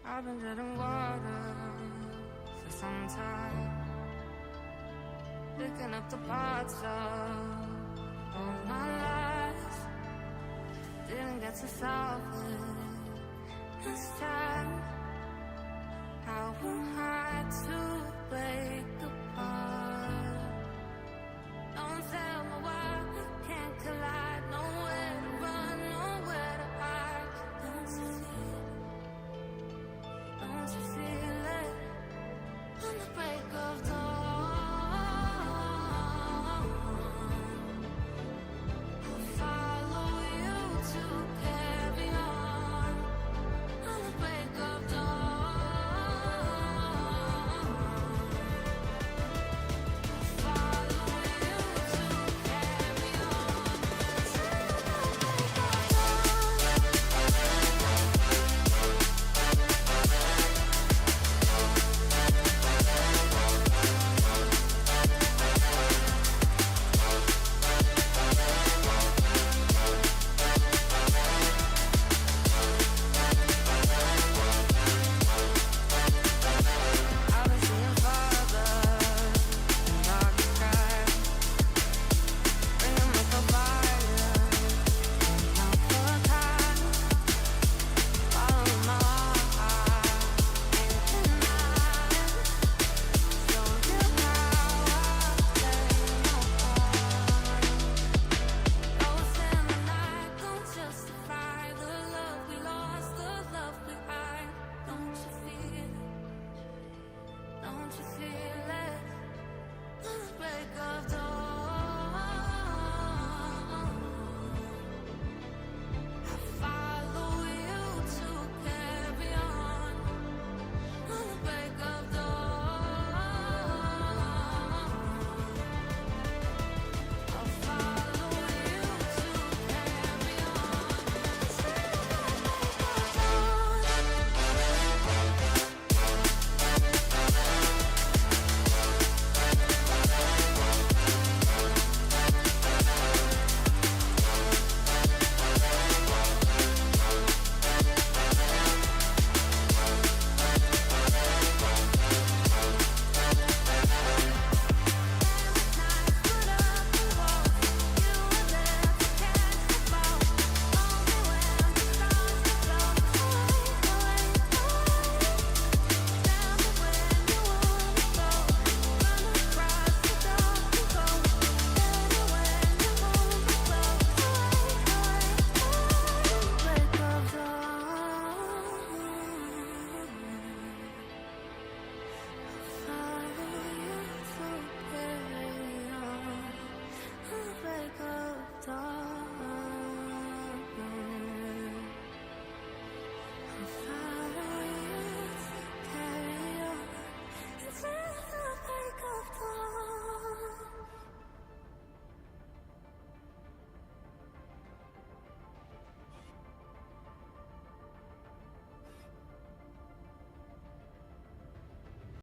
I've been treading water for some time, picking up the parts of all my lies. Didn't get to solve it this time. How am I to